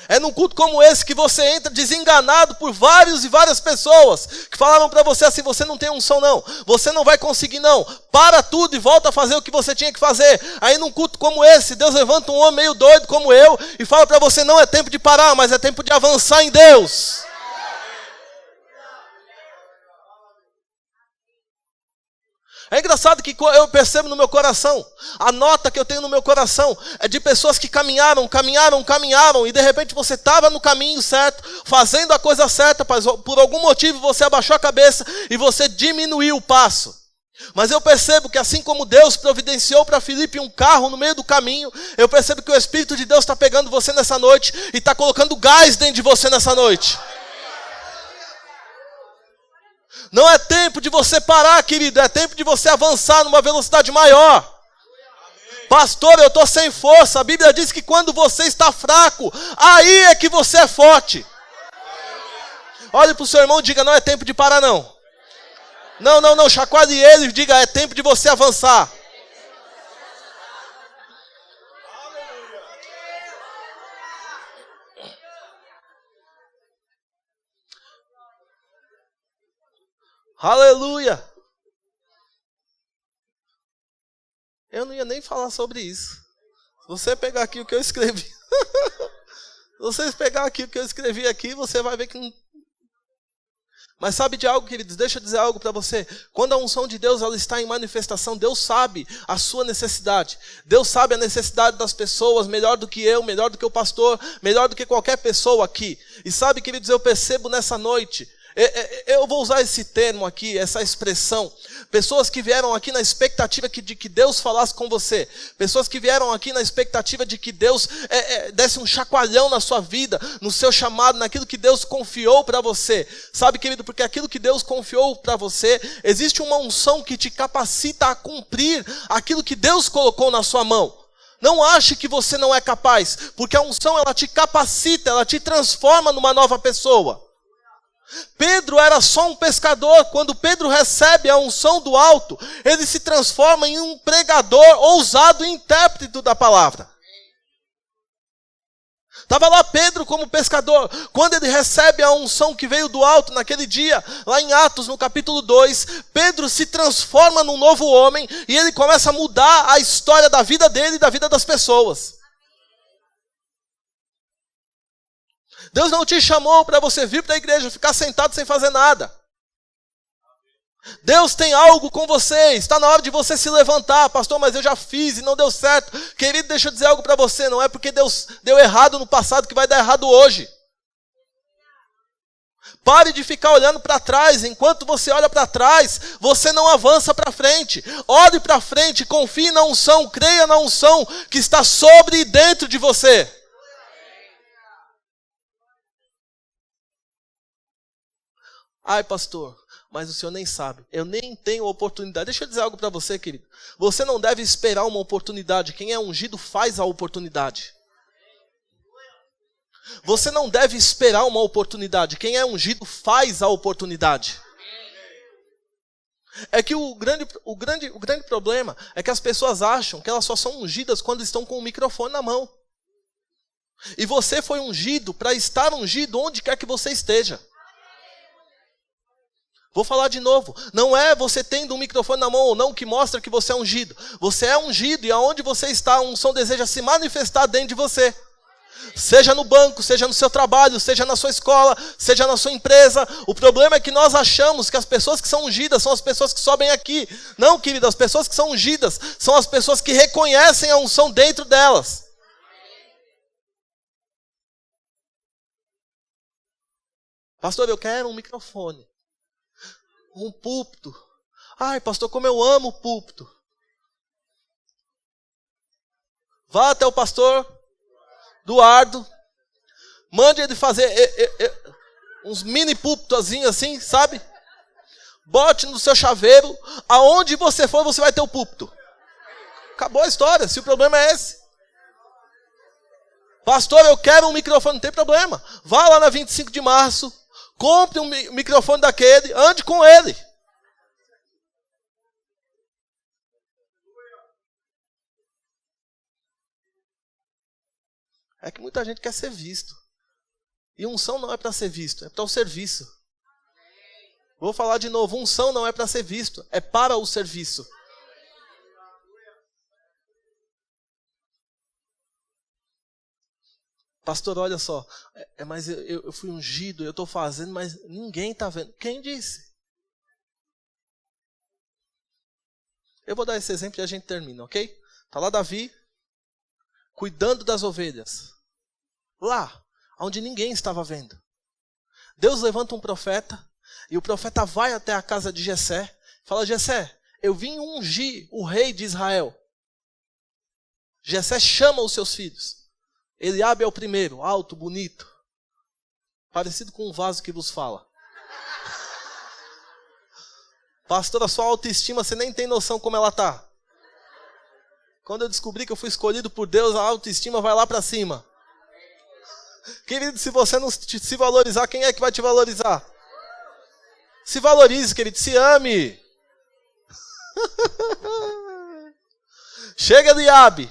É num culto como esse que você entra desenganado por vários e várias pessoas que falaram para você assim, você não tem unção não, você não vai conseguir não, para tudo e volta a fazer o que você tinha que fazer. Aí num culto como esse, Deus levanta um homem meio doido como eu e fala para você, não é tempo de parar, mas é tempo de avançar em Deus. É engraçado que eu percebo no meu coração, a nota que eu tenho no meu coração é de pessoas que caminharam, e de repente você estava no caminho certo, fazendo a coisa certa, mas por algum motivo você abaixou a cabeça e você diminuiu o passo. Mas eu percebo que assim como Deus providenciou para Filipe um carro no meio do caminho, eu percebo que o Espírito de Deus está pegando você nessa noite e está colocando gás dentro de você nessa noite. Não é tempo de você parar, querido, é tempo de você avançar numa velocidade maior. Pastor, eu estou sem força. A Bíblia diz que quando você está fraco, aí é que você é forte. Olhe para o seu irmão e diga, não é tempo de parar não. Não, chacoalhe ele e diga, é tempo de você avançar. Aleluia! Eu não ia nem falar sobre isso. Se você pegar aqui o que eu escrevi, se vocês pegar aqui o que eu escrevi aqui, você vai ver que não... Mas sabe de algo, queridos? Deixa eu dizer algo para você. Quando a unção de Deus ela está em manifestação, Deus sabe a sua necessidade. Deus sabe a necessidade das pessoas, melhor do que eu, melhor do que o pastor, melhor do que qualquer pessoa aqui. E sabe, queridos, eu percebo nessa noite... Eu vou usar esse termo aqui, essa expressão. Pessoas que vieram aqui na expectativa de que Deus falasse com você. Pessoas que vieram aqui na expectativa de que Deus desse um chacoalhão na sua vida, no seu chamado, naquilo que Deus confiou para você. Sabe, querido, porque aquilo que Deus confiou para você, existe uma unção que te capacita a cumprir aquilo que Deus colocou na sua mão. Não ache que você não é capaz, porque a unção ela te capacita, ela te transforma numa nova pessoa. Pedro era só um pescador. Quando Pedro recebe a unção do alto, ele se transforma em um pregador ousado e intérprete da palavra. Estava lá Pedro como pescador. Quando ele recebe a unção que veio do alto naquele dia, lá em Atos, no capítulo 2, Pedro se transforma num novo homem e ele começa a mudar a história da vida dele e da vida das pessoas. Deus não te chamou para você vir para a igreja, ficar sentado sem fazer nada. Deus tem algo com você, está na hora de você se levantar. Pastor, mas eu já fiz e não deu certo. Querido, deixa eu dizer algo para você, não é porque Deus deu errado no passado que vai dar errado hoje. Pare de ficar olhando para trás. Enquanto você olha para trás, você não avança para frente. Olhe para frente, confie na unção, creia na unção que está sobre e dentro de você. Ai, pastor, mas o senhor nem sabe. Eu nem tenho oportunidade. Deixa eu dizer algo para você, querido. Você não deve esperar uma oportunidade. Quem é ungido faz a oportunidade. Você não deve esperar uma oportunidade. Quem é ungido faz a oportunidade. É que o grande problema é que as pessoas acham que elas só são ungidas quando estão com o microfone na mão. E você foi ungido para estar ungido onde quer que você esteja. Vou falar de novo. Não é você tendo um microfone na mão ou não que mostra que você é ungido. Você é ungido e aonde você está, a unção deseja se manifestar dentro de você. Seja no banco, seja no seu trabalho, seja na sua escola, seja na sua empresa. O problema é que nós achamos que as pessoas que são ungidas são as pessoas que sobem aqui. Não, querido, as pessoas que são ungidas são as pessoas que reconhecem a unção dentro delas. Pastor, eu quero um microfone, um púlpito. Ai, pastor, como eu amo o púlpito. Vá até o pastor Eduardo, mande ele fazer uns mini púlpitozinhos assim, sabe? Bote no seu chaveiro, aonde você for, você vai ter o púlpito. Acabou a história, se o problema é esse. Pastor, eu quero um microfone, não tem problema. Vá lá na 25 de março, compre um microfone daquele, ande com ele. É que muita gente quer ser visto. E unção não é para ser visto, é para o serviço. Vou falar de novo, unção não é para ser visto, é para o serviço. Pastor, olha só, mas eu fui ungido, eu estou fazendo, mas ninguém está vendo. Quem disse? Eu vou dar esse exemplo e a gente termina, ok? Está lá Davi, cuidando das ovelhas. Lá, onde ninguém estava vendo. Deus levanta um profeta, e o profeta vai até a casa de Jessé, fala, Jessé, eu vim ungir o rei de Israel. Jessé chama os seus filhos. Eliabe é o primeiro, alto, bonito, parecido com um vaso que vos fala. Pastor, a sua autoestima, você nem tem noção como ela está. Quando eu descobri que eu fui escolhido por Deus, a autoestima vai lá para cima. Querido, se você não se valorizar, quem é que vai te valorizar? Se valorize, querido, se ame. Chega Eliabe.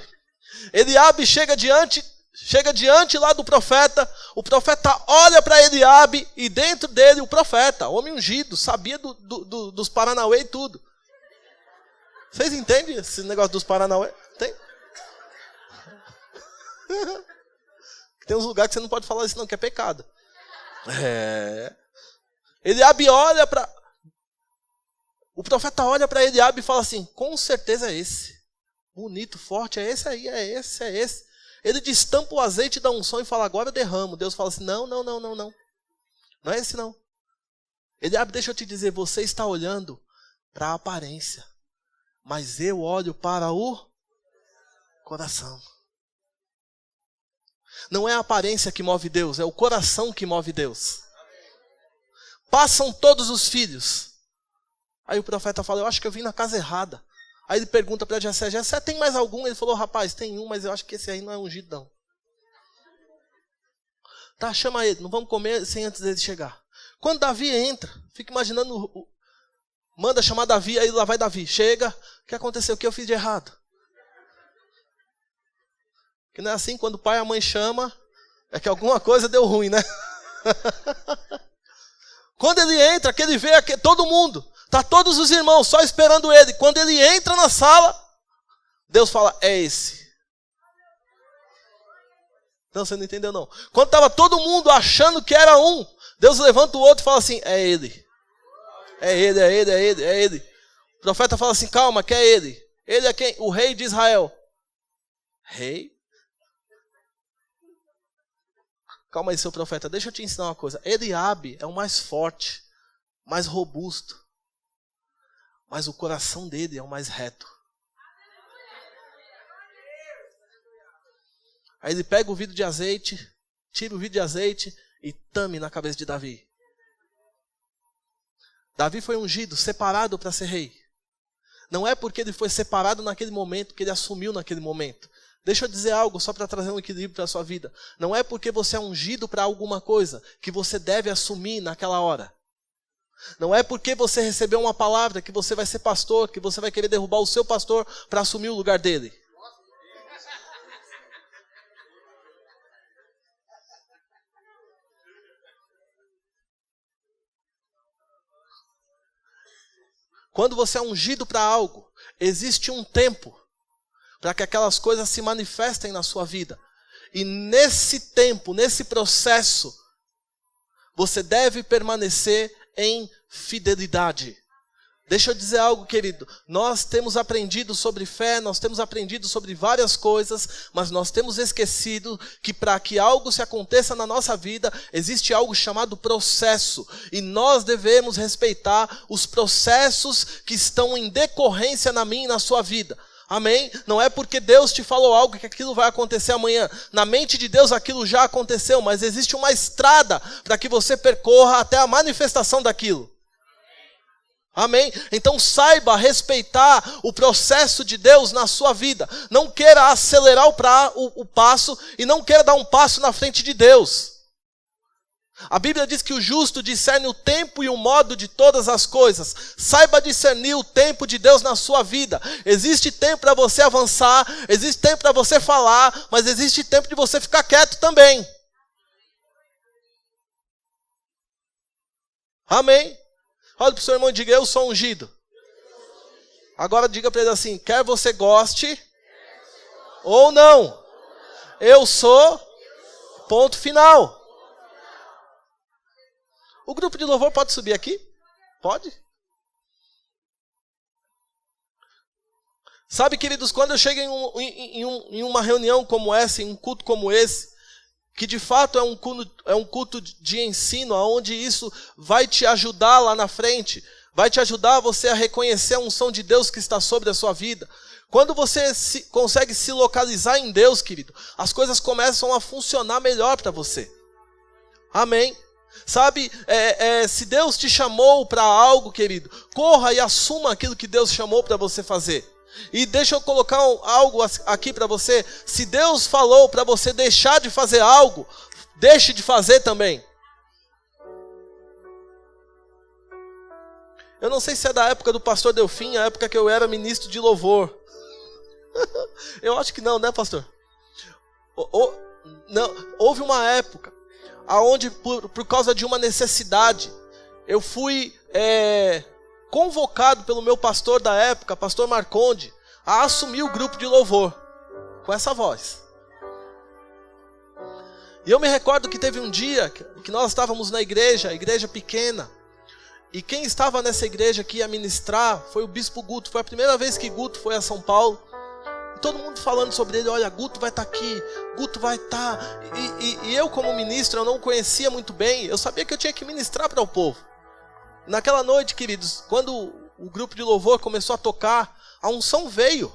Eliabe chega diante lá do profeta. O profeta olha para Eliabe e dentro dele o profeta, homem ungido, sabia dos Paranauê e tudo. Vocês entendem esse negócio dos Paranauê? Tem? Tem uns lugares que você não pode falar isso não, que é pecado. Eliabe olha para... O profeta olha para Eliabe e fala assim, com certeza é esse. Bonito, forte, é esse aí, é esse. Ele destampa o azeite da unção e fala, agora eu derramo. Deus fala assim, não. Não é esse não. Eliabe, deixa eu te dizer, você está olhando para a aparência. Mas eu olho para o coração. Não é a aparência que move Deus, é o coração que move Deus. Passam todos os filhos. Aí o profeta fala, eu acho que eu vim na casa errada. Aí ele pergunta para Jessé, Jessé, tem mais algum? Ele falou, rapaz, tem um, mas eu acho que esse aí não é ungido não. Tá, chama ele, não vamos comer sem antes dele chegar. Quando Davi entra, fica imaginando, manda chamar Davi, aí lá vai Davi. Chega, o que aconteceu? O que eu fiz de errado? Que não é assim, quando o pai e a mãe chamam, é que alguma coisa deu ruim, né? Quando ele entra, que ele vê aqui, todo mundo, tá todos os irmãos só esperando ele. Quando ele entra na sala, Deus fala, é esse. Não, você não entendeu não. Quando estava todo mundo achando que era um, Deus levanta o outro e fala assim, é ele. É ele. O profeta fala assim, calma, que é ele. Ele é quem? O rei de Israel. Rei? Calma aí, seu profeta, deixa eu te ensinar uma coisa. Eliabe é o mais forte, mais robusto. Mas o coração dele é o mais reto. Aí ele pega o vidro de azeite, tira o vidro de azeite e tame na cabeça de Davi. Davi foi ungido, separado para ser rei. Não é porque ele foi separado naquele momento que ele assumiu naquele momento. Deixa eu dizer algo só para trazer um equilíbrio para a sua vida. Não é porque você é ungido para alguma coisa que você deve assumir naquela hora. Não é porque você recebeu uma palavra que você vai ser pastor, que você vai querer derrubar o seu pastor para assumir o lugar dele. Quando você é ungido para algo, existe um tempo para que aquelas coisas se manifestem na sua vida. E nesse tempo, nesse processo, você deve permanecer em fidelidade. Deixa eu dizer algo, querido. Nós temos aprendido sobre fé, nós temos aprendido sobre várias coisas, mas nós temos esquecido que para que algo se aconteça na nossa vida, existe algo chamado processo. E nós devemos respeitar os processos que estão em decorrência na minha e na sua vida. Amém? Não é porque Deus te falou algo que aquilo vai acontecer amanhã. Na mente de Deus aquilo já aconteceu, mas existe uma estrada para que você percorra até a manifestação daquilo. Amém? Então saiba respeitar o processo de Deus na sua vida. Não queira acelerar o passo e não queira dar um passo na frente de Deus. A Bíblia diz que o justo discerne o tempo e o modo de todas as coisas. Saiba discernir o tempo de Deus na sua vida. Existe tempo para você avançar, existe tempo para você falar, mas existe tempo de você ficar quieto também. Amém? Olha para o seu irmão e diga, eu sou ungido. Agora diga para ele assim, quer você goste ou não, eu sou, ponto final. O grupo de louvor pode subir aqui? Pode? Sabe, queridos, quando eu chego em uma reunião como essa, em um culto como esse, que de fato é um culto de ensino, onde isso vai te ajudar lá na frente, vai te ajudar você a reconhecer a unção de Deus que está sobre a sua vida. Quando você consegue se localizar em Deus, querido, as coisas começam a funcionar melhor para você. Amém? Sabe, se Deus te chamou para algo, querido, corra e assuma aquilo que Deus chamou para você fazer. E deixa eu colocar algo aqui para você. Se Deus falou para você deixar de fazer algo, deixe de fazer também. Eu não sei se é da época do pastor Delfim, a época que eu era ministro de louvor. Eu acho que não, né, pastor? Não, houve uma época onde, por causa de uma necessidade, eu fui convocado pelo meu pastor da época, pastor Marconde, a assumir o grupo de louvor, com essa voz. E eu me recordo que teve um dia que nós estávamos na igreja pequena, e quem estava nessa igreja que ia ministrar foi o bispo Guto. Foi a primeira vez que Guto foi a São Paulo, e todo mundo falando sobre ele, olha, Guto vai estar aqui, Guto vai estar, e eu como ministro, eu não conhecia muito bem, eu sabia que eu tinha que ministrar para o povo. Naquela noite, queridos, quando o grupo de louvor começou a tocar, a unção veio,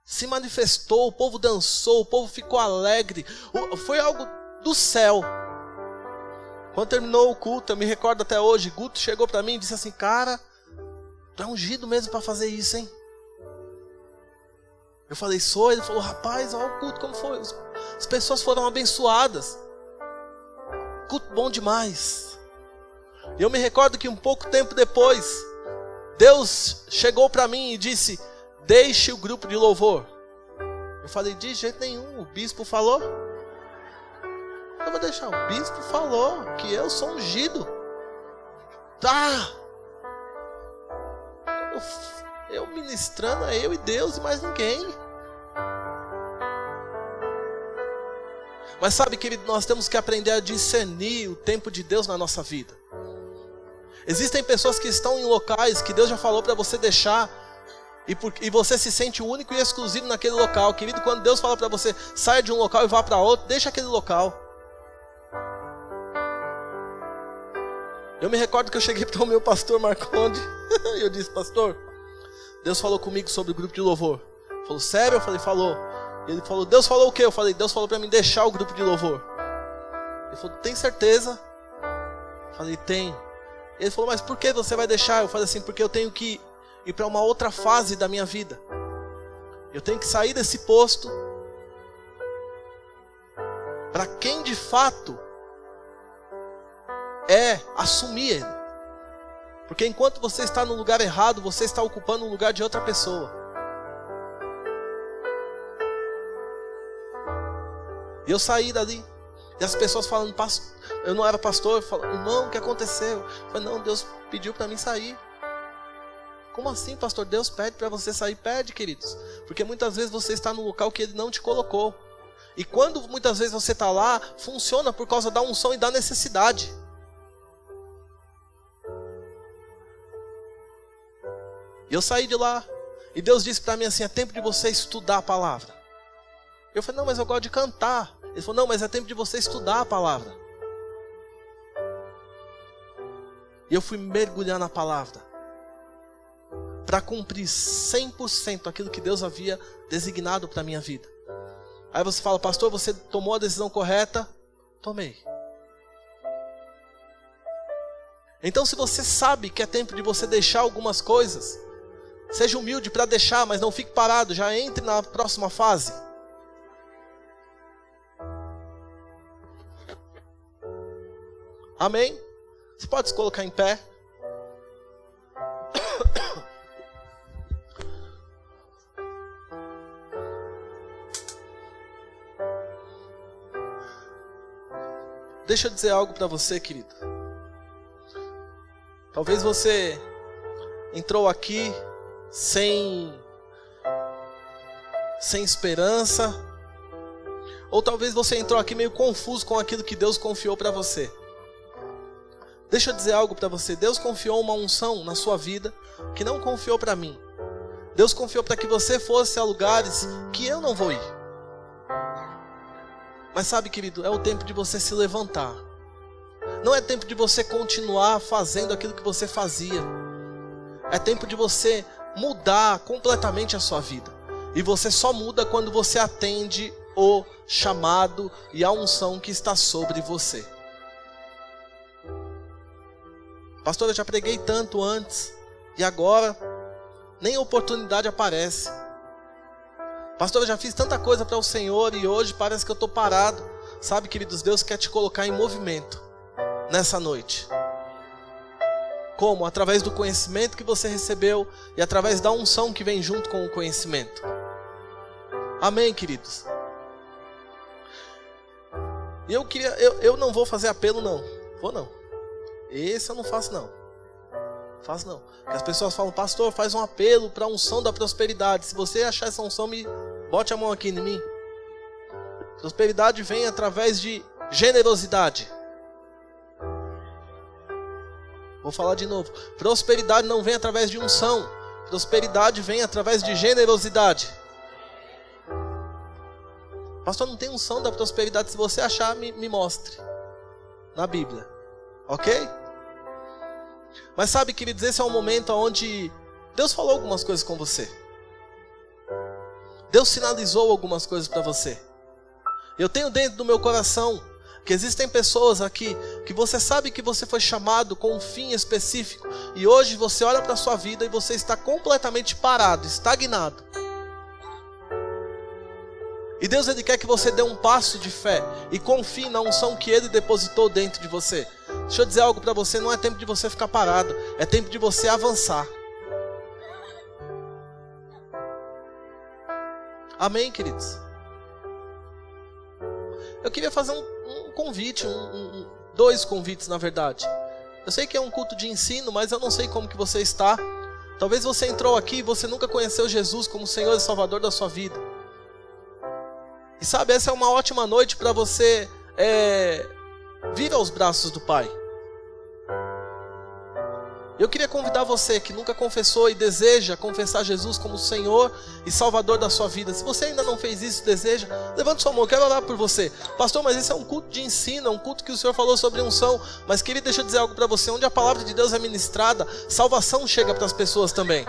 se manifestou, o povo dançou, o povo ficou alegre, foi algo do céu. Quando terminou o culto, eu me recordo até hoje, Guto chegou para mim e disse assim, cara, tu é ungido mesmo para fazer isso, hein? Eu falei, sou? Ele falou, rapaz, olha o culto como foi, as pessoas foram abençoadas, culto bom demais. E eu me recordo que um pouco tempo depois, Deus chegou para mim e disse, deixe o grupo de louvor. Eu falei, de jeito nenhum, o bispo falou. Eu vou deixar, o bispo falou que eu sou ungido. Tá. Eu ministrando, é eu e Deus e mais ninguém. Mas sabe, querido, nós temos que aprender a discernir o tempo de Deus na nossa vida. Existem pessoas que estão em locais que Deus já falou para você deixar, e você se sente único e exclusivo naquele local. Querido, quando Deus fala para você, saia de um local e vá para outro, deixa aquele local. Eu me recordo que eu cheguei para o meu pastor Marconde, e eu disse, pastor, Deus falou comigo sobre o grupo de louvor. Ele falou, sério? Eu falei, falou. Ele falou, Deus falou o quê? Eu falei, Deus falou para mim deixar o grupo de louvor. Ele falou, tem certeza? Eu falei, tem. Ele falou, mas por que você vai deixar? Eu falei assim, porque eu tenho que ir para uma outra fase da minha vida. Eu tenho que sair desse posto para quem de fato assumir ele. Porque enquanto você está no lugar errado, você está ocupando o lugar de outra pessoa. E eu saí dali. E as pessoas falando, eu não era pastor, eu falei, irmão, o que aconteceu? Eu falei, não, Deus pediu para mim sair. Como assim, pastor? Deus pede para você sair? Pede, queridos. Porque muitas vezes você está no local que Ele não te colocou. E quando muitas vezes você está lá, funciona por causa da unção e da necessidade. E eu saí de lá. E Deus disse para mim assim, é tempo de você estudar a palavra. Eu falei, não, mas eu gosto de cantar. Ele falou, não, mas é tempo de você estudar a palavra. E eu fui mergulhar na palavra para cumprir 100% aquilo que Deus havia designado para a minha vida. Aí você fala, pastor, você tomou a decisão correta? Tomei. Então se você sabe que é tempo de você deixar algumas coisas, seja humilde para deixar, mas não fique parado, já entre na próxima fase. Amém? Você pode se colocar em pé. Deixa eu dizer algo para você, querido. Talvez você entrou aqui sem esperança, ou talvez você entrou aqui meio confuso com aquilo que Deus confiou para você. Deixa eu dizer algo para você. Deus confiou uma unção na sua vida que não confiou para mim. Deus confiou para que você fosse a lugares que eu não vou ir. Mas sabe, querido, é o tempo de você se levantar. Não é tempo de você continuar fazendo aquilo que você fazia. É tempo de você mudar completamente a sua vida. E você só muda quando você atende o chamado e a unção que está sobre você. Pastor, eu já preguei tanto antes e agora nem oportunidade aparece. Pastor, eu já fiz tanta coisa para o Senhor e hoje parece que eu estou parado. Sabe, queridos, Deus quer te colocar em movimento nessa noite. Como? Através do conhecimento que você recebeu e através da unção que vem junto com o conhecimento. Amém, queridos? E eu não vou fazer apelo não. Vou não. Esse eu não faço não. Faço não. Porque as pessoas falam, pastor, faz um apelo para a unção da prosperidade. Se você achar essa unção, bote a mão aqui em mim. Prosperidade vem através de generosidade. Vou falar de novo. Prosperidade não vem através de unção. Prosperidade vem através de generosidade. Pastor, não tem unção da prosperidade. Se você achar, me mostre. Na Bíblia. Ok? Mas sabe, queridos, esse é um momento onde Deus falou algumas coisas com você. Deus sinalizou algumas coisas para você. Eu tenho dentro do meu coração que existem pessoas aqui que você sabe que você foi chamado com um fim específico. E hoje você olha para a sua vida e você está completamente parado, estagnado. E Deus, Ele quer que você dê um passo de fé e confie na unção que Ele depositou dentro de você. Deixa eu dizer algo para você, não é tempo de você ficar parado, é tempo de você avançar. Amém, queridos? Eu queria fazer um convite, dois convites na verdade. Eu sei que é um culto de ensino, mas eu não sei como que você está. Talvez você entrou aqui e você nunca conheceu Jesus como Senhor e Salvador da sua vida. E sabe, essa é uma ótima noite para você vir aos braços do Pai. Eu queria convidar você que nunca confessou e deseja confessar Jesus como Senhor e Salvador da sua vida. Se você ainda não fez isso, deseja, levante sua mão, eu quero orar por você. Pastor, mas esse é um culto de ensino, é um culto que o Senhor falou sobre unção. Mas querido, deixa eu dizer algo para você, onde a palavra de Deus é ministrada, salvação chega para as pessoas também.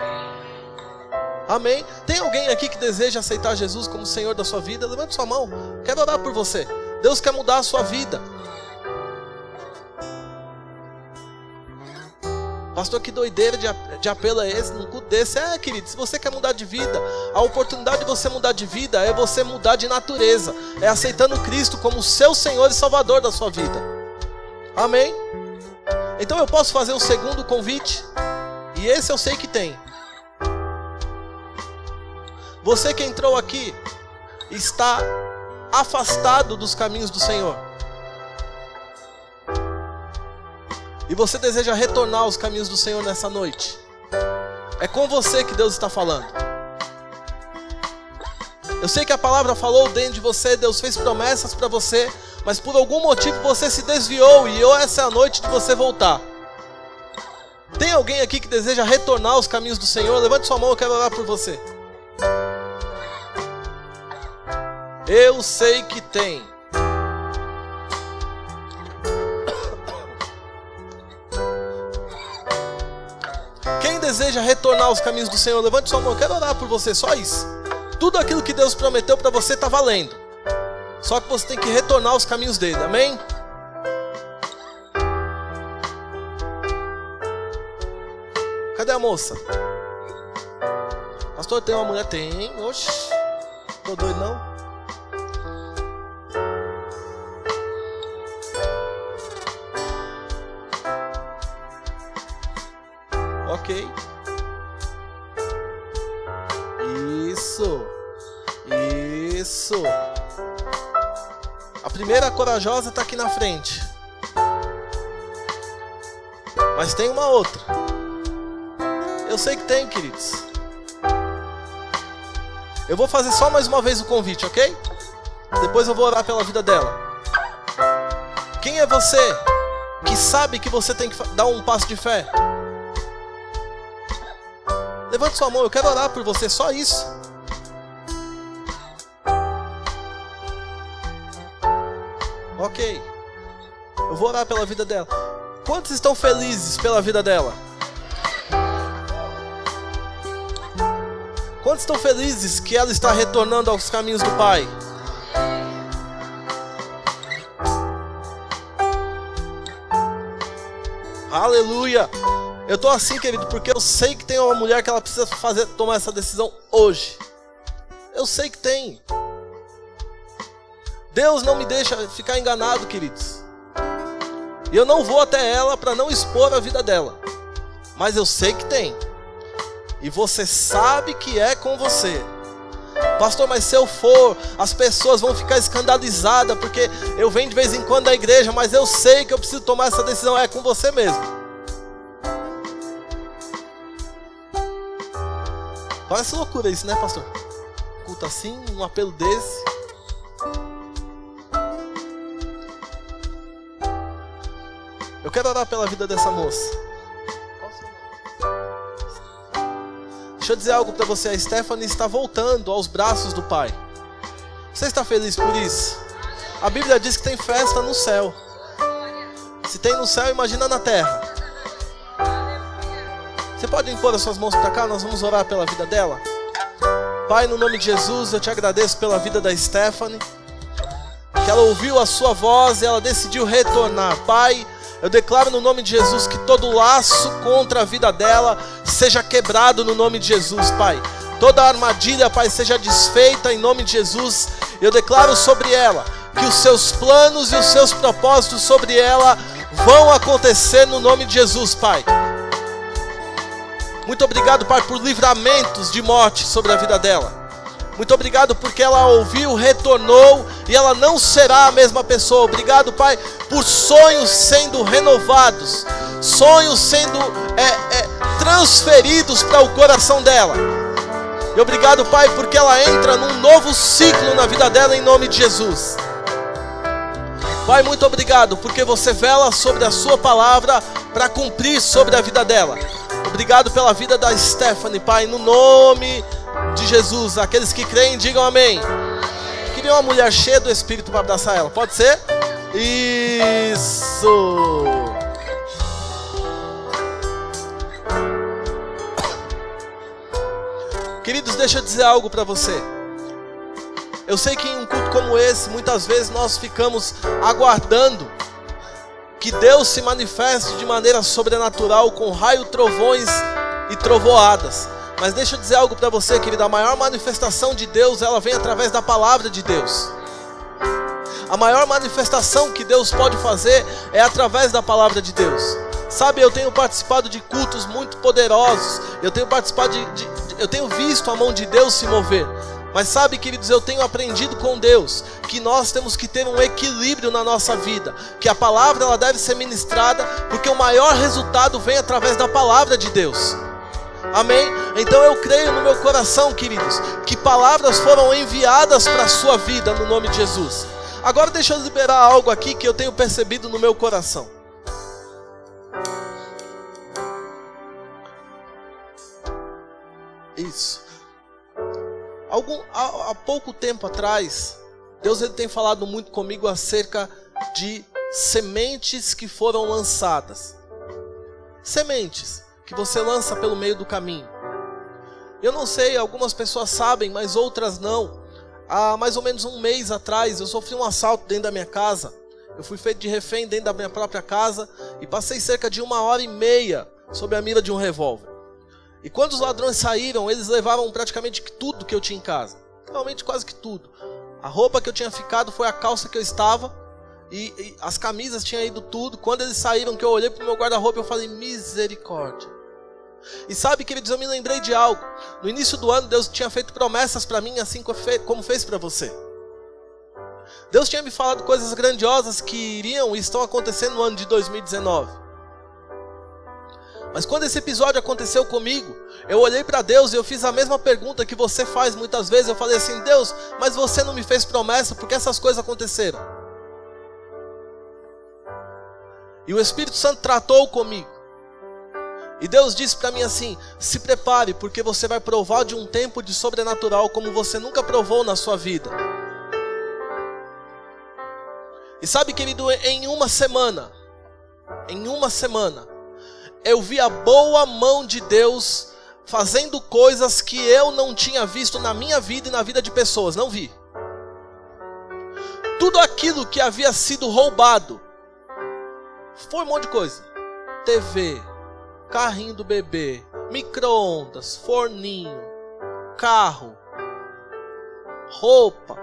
Amém? Tem alguém aqui que deseja aceitar Jesus como Senhor da sua vida? Levante sua mão, quero orar por você. Deus quer mudar a sua vida. Pastor, que doideira de apelo é esse, num culto desse? Querido, se você quer mudar de vida, a oportunidade de você mudar de vida é você mudar de natureza. É aceitando Cristo como seu Senhor e Salvador da sua vida. Amém? Então eu posso fazer o segundo convite? E esse eu sei que tem. Você que entrou aqui está afastado dos caminhos do Senhor. E você deseja retornar aos caminhos do Senhor nessa noite. É com você que Deus está falando. Eu sei que a palavra falou dentro de você, Deus fez promessas para você, mas por algum motivo você se desviou e essa é a noite de você voltar. Tem alguém aqui que deseja retornar aos caminhos do Senhor? Levante sua mão, eu quero orar por você. Eu sei que tem. Quem deseja retornar aos caminhos do Senhor, levante sua mão, eu quero orar por você, só isso. Tudo aquilo que Deus prometeu para você está valendo. Só que você tem que retornar aos caminhos dele, amém? Cadê a moça? Pastor, tem uma mulher? Tem, oxe, tô doido não? Ok. Isso. A primeira corajosa está aqui na frente. Mas tem uma outra. Eu sei que tem, queridos. Eu vou fazer só mais uma vez o convite, ok? Depois eu vou orar pela vida dela. Quem é você que sabe que você tem que dar um passo de fé? Levante sua mão, eu quero orar por você, só isso. Ok. Eu vou orar pela vida dela. Quantos estão felizes pela vida dela? Quantos estão felizes que ela está retornando aos caminhos do Pai? Aleluia! Eu tô assim, querido, porque eu sei que tem uma mulher que ela precisa tomar essa decisão hoje. Eu sei que tem. Deus não me deixa ficar enganado, queridos. E eu não vou até ela para não expor a vida dela. Mas eu sei que tem. E você sabe que é com você. Pastor, mas se eu for, as pessoas vão ficar escandalizadas, porque eu venho de vez em quando da igreja, mas eu sei que eu preciso tomar essa decisão. É com você mesmo. Parece loucura isso, né, pastor? Culto assim, um apelo desse. Eu quero orar pela vida dessa moça. Deixa eu dizer algo para você. A Stephanie está voltando aos braços do Pai. Você está feliz por isso? A Bíblia diz que tem festa no céu. Se tem no céu, imagina na terra. Você pode impor as suas mãos para cá? Nós vamos orar pela vida dela. Pai, no nome de Jesus, eu te agradeço pela vida da Stephanie, que ela ouviu a sua voz e ela decidiu retornar. Pai, eu declaro no nome de Jesus que todo laço contra a vida dela seja quebrado no nome de Jesus, Pai. Toda armadilha, Pai, seja desfeita em nome de Jesus. Eu declaro sobre ela que os seus planos e os seus propósitos sobre ela vão acontecer no nome de Jesus, Pai. Muito obrigado, Pai, por livramentos de morte sobre a vida dela. Muito obrigado porque ela ouviu, retornou e ela não será a mesma pessoa. Obrigado, Pai, por sonhos sendo renovados, sonhos sendo transferidos para o coração dela. E obrigado, Pai, porque ela entra num novo ciclo na vida dela em nome de Jesus. Pai, muito obrigado porque você vela sobre a sua palavra para cumprir sobre a vida dela. Obrigado pela vida da Stephanie, Pai, no nome de Jesus. Aqueles que creem, digam amém. Queria uma mulher cheia do Espírito para abraçar ela, pode ser? Isso! Queridos, deixa eu dizer algo para você. Eu sei que em um culto como esse, muitas vezes nós ficamos aguardando que Deus se manifeste de maneira sobrenatural com raio, trovões e trovoadas. Mas deixa eu dizer algo para você, querido. A maior manifestação de Deus, ela vem através da palavra de Deus. A maior manifestação que Deus pode fazer é através da palavra de Deus. Sabe, eu tenho participado de cultos muito poderosos. Eu tenho participado eu tenho visto a mão de Deus se mover. Mas sabe, queridos, eu tenho aprendido com Deus que nós temos que ter um equilíbrio na nossa vida. Que a palavra ela deve ser ministrada, porque o maior resultado vem através da palavra de Deus. Amém? Então eu creio no meu coração, queridos, que palavras foram enviadas para a sua vida no nome de Jesus. Agora deixa eu liberar algo aqui que eu tenho percebido no meu coração. Isso. Há pouco tempo atrás, Deus ele tem falado muito comigo acerca de sementes que foram lançadas. Sementes que você lança pelo meio do caminho. Eu não sei, algumas pessoas sabem, mas outras não. Há mais ou menos um mês atrás, eu sofri um assalto dentro da minha casa. Eu fui feito de refém dentro da minha própria casa e passei cerca de 1h30 sob a mira de um revólver. E quando os ladrões saíram, eles levavam praticamente tudo que eu tinha em casa. Realmente quase que tudo. A roupa que eu tinha ficado foi a calça que eu estava. E as camisas tinham ido tudo. Quando eles saíram, que eu olhei para o meu guarda-roupa, eu falei, misericórdia. E sabe, queridos, eu me lembrei de algo. No início do ano, Deus tinha feito promessas para mim, assim como fez para você. Deus tinha me falado coisas grandiosas que iriam e estão acontecendo no ano de 2019. Mas quando esse episódio aconteceu comigo, eu olhei para Deus e eu fiz a mesma pergunta que você faz muitas vezes. Eu falei assim, Deus, mas você não me fez promessa, porque essas coisas aconteceram? E o Espírito Santo tratou comigo. E Deus disse para mim assim, se prepare, porque você vai provar de um tempo de sobrenatural como você nunca provou na sua vida. E sabe, querido, em uma semana, eu vi a boa mão de Deus fazendo coisas que eu não tinha visto na minha vida e na vida de pessoas. Não vi. Tudo aquilo que havia sido roubado foi um monte de coisa. TV, carrinho do bebê, micro-ondas, forninho, carro, roupa,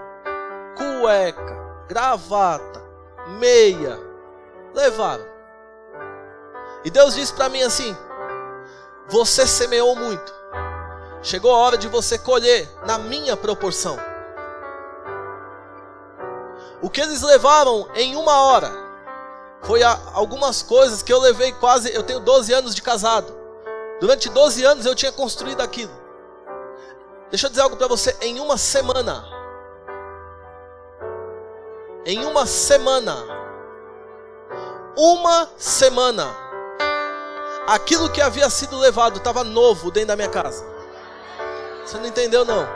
cueca, gravata, meia. Levaram. E Deus disse para mim assim, você semeou muito. Chegou a hora de você colher na minha proporção. O que eles levaram em 1 hora foi algumas coisas que eu levei quase... Eu tenho 12 anos de casado. Durante 12 anos eu tinha construído aquilo. Deixa eu dizer algo para você. Em uma semana, aquilo que havia sido levado estava novo dentro da minha casa. Você não entendeu, não?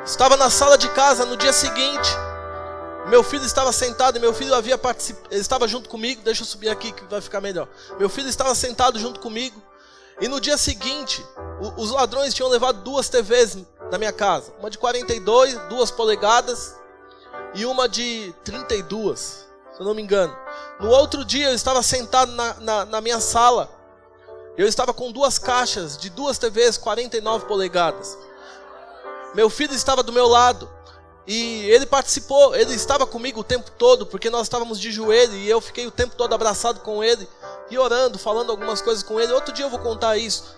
Estava na sala de casa no dia seguinte. Meu filho estava sentado e meu filho havia participado. Ele estava junto comigo. Deixa eu subir aqui que vai ficar melhor. Meu filho estava sentado junto comigo. E no dia seguinte, os ladrões tinham levado 2 TVs da minha casa. Uma de 42, 2 polegadas. E uma de 32, se eu não me engano. No outro dia eu estava sentado na minha sala. Eu estava com 2 caixas de 2 TVs 49 polegadas. Meu filho estava do meu lado. E ele participou, ele estava comigo o tempo todo, porque nós estávamos de joelho. E eu fiquei o tempo todo abraçado com ele. E orando, falando algumas coisas com ele. Outro dia eu vou contar isso.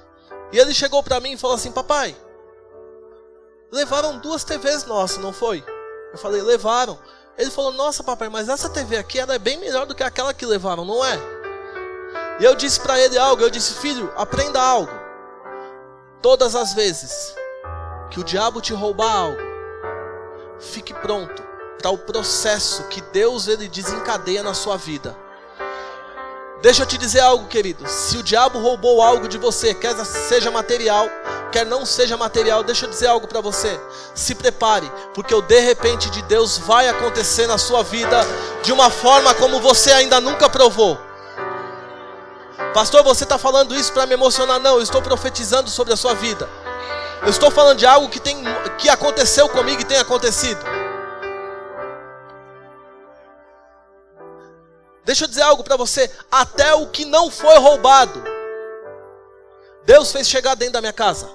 E ele chegou para mim e falou assim, papai, levaram 2 TVs nossas, não foi? Eu falei, levaram. Ele falou, nossa papai, mas essa TV aqui ela é bem melhor do que aquela que levaram, não é? E eu disse para ele algo, eu disse, filho, aprenda algo. Todas as vezes que o diabo te roubar algo, fique pronto para o processo que Deus ele desencadeia na sua vida. Deixa eu te dizer algo, querido. Se o diabo roubou algo de você, quer seja material, quer não seja material, deixa eu dizer algo para você. Se prepare, porque o de repente de Deus vai acontecer na sua vida de uma forma como você ainda nunca provou. Pastor, você está falando isso para me emocionar? Não, eu estou profetizando sobre a sua vida. Eu estou falando de algo que aconteceu comigo e tem acontecido. Deixa eu dizer algo para você. Até o que não foi roubado, Deus fez chegar dentro da minha casa.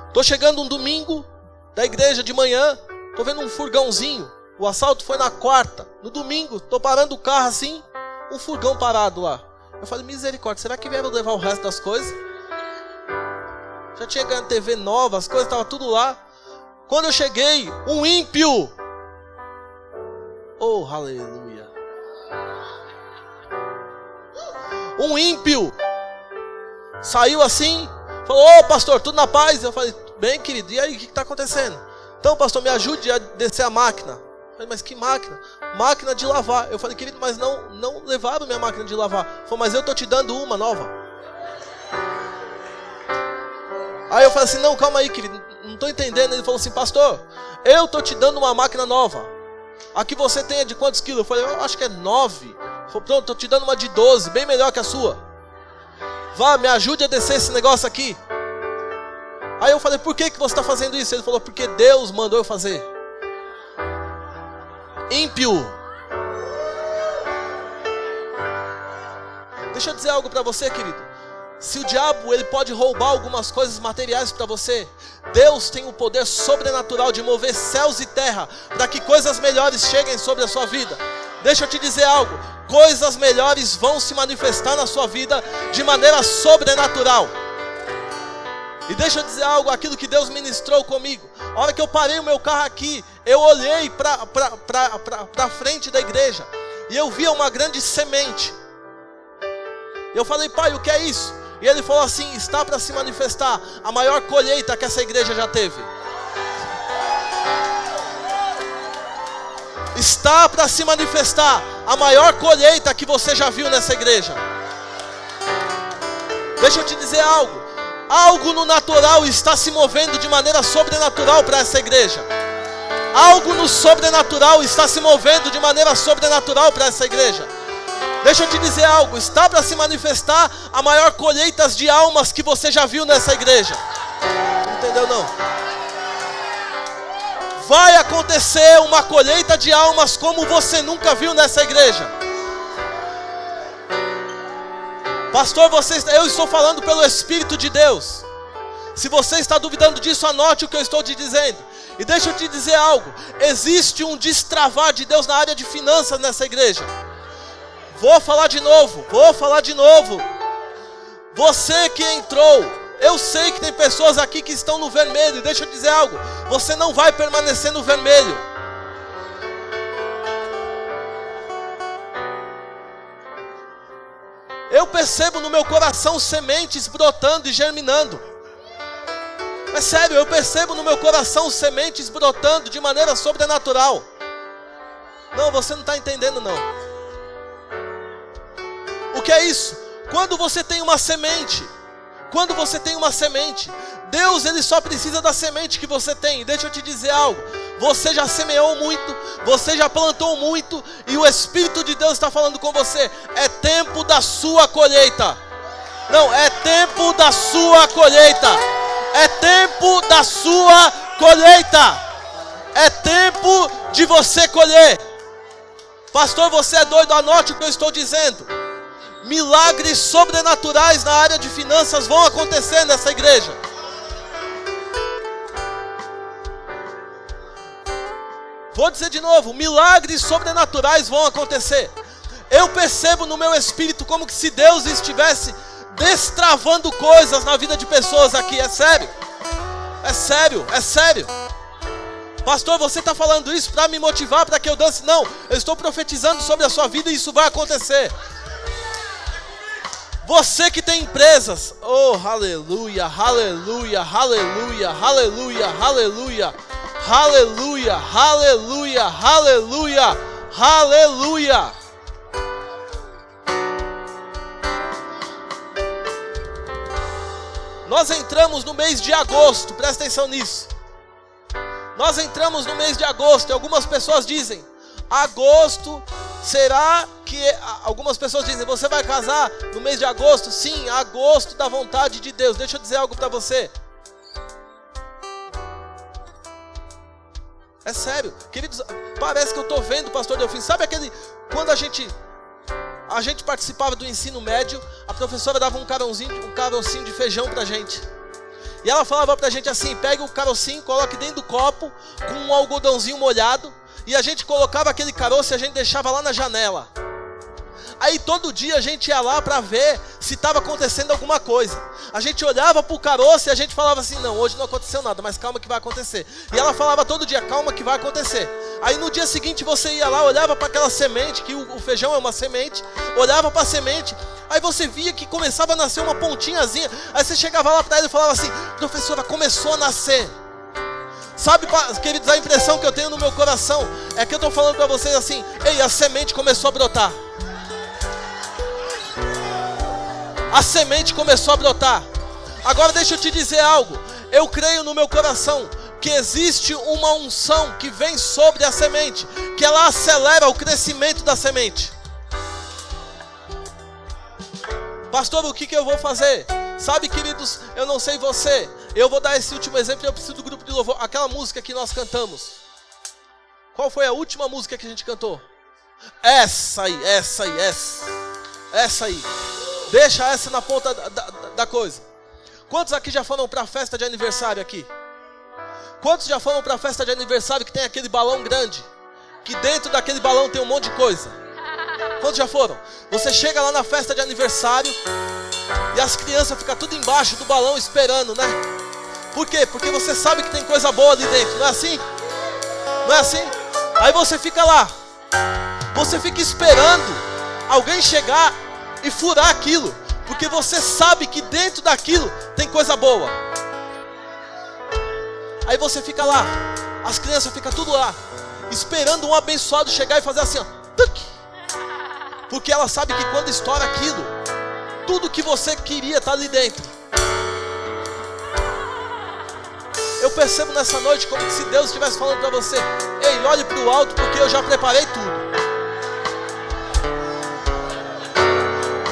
Estou chegando um domingo da igreja de manhã, estou vendo um furgãozinho. O assalto foi na quarta. No domingo, estou parando o carro assim, um furgão parado lá. Eu falei, misericórdia, será que vieram levar o resto das coisas? Já tinha ganhado TV nova, as coisas estavam tudo lá. Quando eu cheguei, um ímpio. Oh, aleluia. Um ímpio saiu assim, falou, ô pastor, tudo na paz? Eu falei, bem querido, e aí, o que está acontecendo? Então pastor, me ajude a descer a máquina. Eu falei, mas que máquina? Máquina de lavar. Eu falei, querido, mas não levaram minha máquina de lavar. Ele falou, mas eu estou te dando uma nova. Aí eu falei assim, não, calma aí querido, não estou entendendo. Ele falou assim, pastor, eu estou te dando uma máquina nova. A que você tem é de quantos quilos? Eu falei, eu acho que é 9. Ele falou, pronto, estou te dando uma de 12, bem melhor que a sua. Vá, me ajude a descer esse negócio aqui. Aí eu falei, por que você está fazendo isso? Ele falou, porque Deus mandou eu fazer. Ímpio. Deixa eu dizer algo para você, querido. Se o diabo ele pode roubar algumas coisas materiais para você, Deus tem o poder sobrenatural de mover céus e terra para que coisas melhores cheguem sobre a sua vida. Deixa eu te dizer algo, coisas melhores vão se manifestar na sua vida de maneira sobrenatural. E deixa eu dizer algo, aquilo que Deus ministrou comigo. A hora que eu parei o meu carro aqui, eu olhei para a frente da igreja e eu via uma grande semente. Eu falei, pai, o que é isso? E ele falou assim, está para se manifestar a maior colheita que essa igreja já teve. Está para se manifestar a maior colheita que você já viu nessa igreja. Deixa eu te dizer algo. Algo no natural está se movendo de maneira sobrenatural para essa igreja. Algo no sobrenatural está se movendo de maneira sobrenatural para essa igreja. Deixa eu te dizer algo, está para se manifestar a maior colheita de almas que você já viu nessa igreja. Entendeu não? Vai acontecer uma colheita de almas como você nunca viu nessa igreja. Pastor, eu estou falando pelo Espírito de Deus. Se você está duvidando disso, anote o que eu estou te dizendo. E deixa eu te dizer algo, existe um destravar de Deus na área de finanças nessa igreja. Vou falar de novo. Você que entrou, eu sei que tem pessoas aqui que estão no vermelho. Deixa eu dizer algo, você não vai permanecer no vermelho. Eu percebo no meu coração sementes brotando e germinando. É sério, eu percebo no meu coração sementes brotando de maneira sobrenatural. Não, você não está entendendo não. O que é isso? Quando você tem uma semente, Deus ele só precisa da semente que você tem. Deixa eu te dizer algo, você já semeou muito, você já plantou muito, e o Espírito de Deus está falando com você, é tempo da sua colheita. Não, é tempo da sua colheita. É tempo da sua colheita. É tempo de você colher. Pastor, você é doido? Anote o que eu estou dizendo. Milagres sobrenaturais na área de finanças vão acontecer nessa igreja. Vou dizer de novo, milagres sobrenaturais vão acontecer. Eu percebo no meu espírito como que se Deus estivesse destravando coisas na vida de pessoas aqui. É sério. Pastor, você está falando isso para me motivar, para que eu dance? Não, eu estou profetizando sobre a sua vida e isso vai acontecer. Você que tem empresas, oh, aleluia, aleluia, aleluia, aleluia, aleluia, aleluia, aleluia, aleluia, aleluia. Nós entramos no mês de agosto, presta atenção nisso. Nós entramos no mês de agosto e algumas pessoas dizem, agosto, será que... Algumas pessoas dizem, você vai casar no mês de agosto? Sim, agosto da vontade de Deus. Deixa eu dizer algo para você. É É sério. Queridos, parece que eu estou vendo, pastor Delfim. Sabe aquele... Quando a gente participava do ensino médio, a professora dava um carocinho de feijão pra gente. E ela falava pra gente assim: pega o carocinho, coloque dentro do copo com um algodãozinho molhado. E a gente colocava aquele caroço e a gente deixava lá na janela. Aí todo dia a gente ia lá para ver se estava acontecendo alguma coisa. A gente olhava para o caroço e a gente falava assim: não, hoje não aconteceu nada, mas calma que vai acontecer. E ela falava todo dia: calma que vai acontecer. Aí no dia seguinte você ia lá, olhava para aquela semente, que o feijão é uma semente, olhava para a semente, aí você via que começava a nascer uma pontinhazinha. Aí você chegava lá para ela e falava assim: professora, começou a nascer. Sabe, queridos, a impressão que eu tenho no meu coração é que eu estou falando para vocês assim: ei, a semente começou a brotar. A semente começou a brotar. Agora deixa eu te dizer algo. Eu creio no meu coração que existe uma unção que vem sobre a semente, que ela acelera o crescimento da semente. Pastor, o que eu vou fazer? Sabe, queridos, eu não sei você. Eu vou dar esse último exemplo e eu preciso do grupo de louvor. Aquela música que nós cantamos. Qual foi a última música que a gente cantou? Essa aí. Deixa essa na ponta da coisa. Quantos aqui já foram para a festa de aniversário aqui? Quantos já foram para a festa de aniversário que tem aquele balão grande? Que dentro daquele balão tem um monte de coisa. Quantos já foram? Você chega lá na festa de aniversário e as crianças ficam tudo embaixo do balão esperando, né? Por quê? Porque você sabe que tem coisa boa ali dentro, não é assim? Não é assim? Aí você fica lá. Você fica esperando alguém chegar e furar aquilo, porque você sabe que dentro daquilo tem coisa boa. Aí você fica lá, as crianças ficam tudo lá, esperando um abençoado chegar e fazer assim, ó, tuc, porque ela sabe que quando estoura aquilo, tudo que você queria está ali dentro. Eu percebo nessa noite como se Deus estivesse falando para você: ei, olhe para o alto, porque eu já preparei tudo.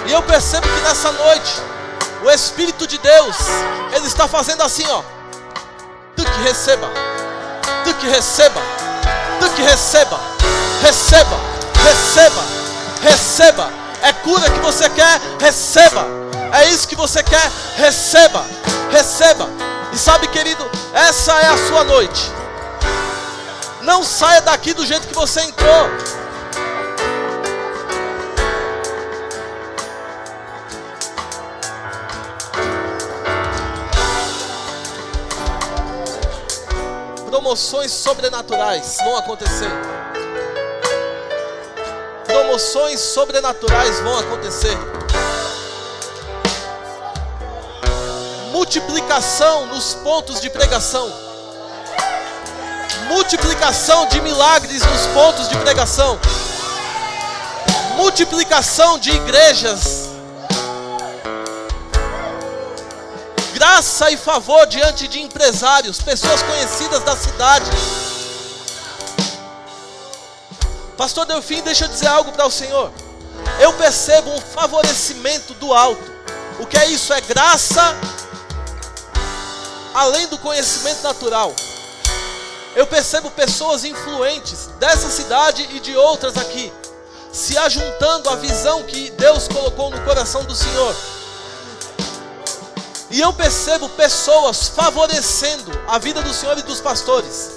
E eu percebo que nessa noite o Espírito de Deus, Ele está fazendo assim, ó. Tu que receba, tu que receba, tu que receba, receba, receba, receba. É cura que você quer, receba. É isso que você quer, receba, receba. E sabe, querido, essa é a sua noite. Não saia daqui do jeito que você entrou. Promoções sobrenaturais vão acontecer. Promoções sobrenaturais vão acontecer. Multiplicação nos pontos de pregação. Multiplicação de milagres nos pontos de pregação. Multiplicação de igrejas. Graça e favor diante de empresários, pessoas conhecidas da cidade. Pastor Delfim, deixa eu dizer algo para o Senhor. Eu percebo um favorecimento do alto. O que é isso? É graça além do conhecimento natural. Eu percebo pessoas influentes dessa cidade e de outras aqui se ajuntando à visão que Deus colocou no coração do Senhor. E eu percebo pessoas favorecendo a vida do Senhor e dos pastores.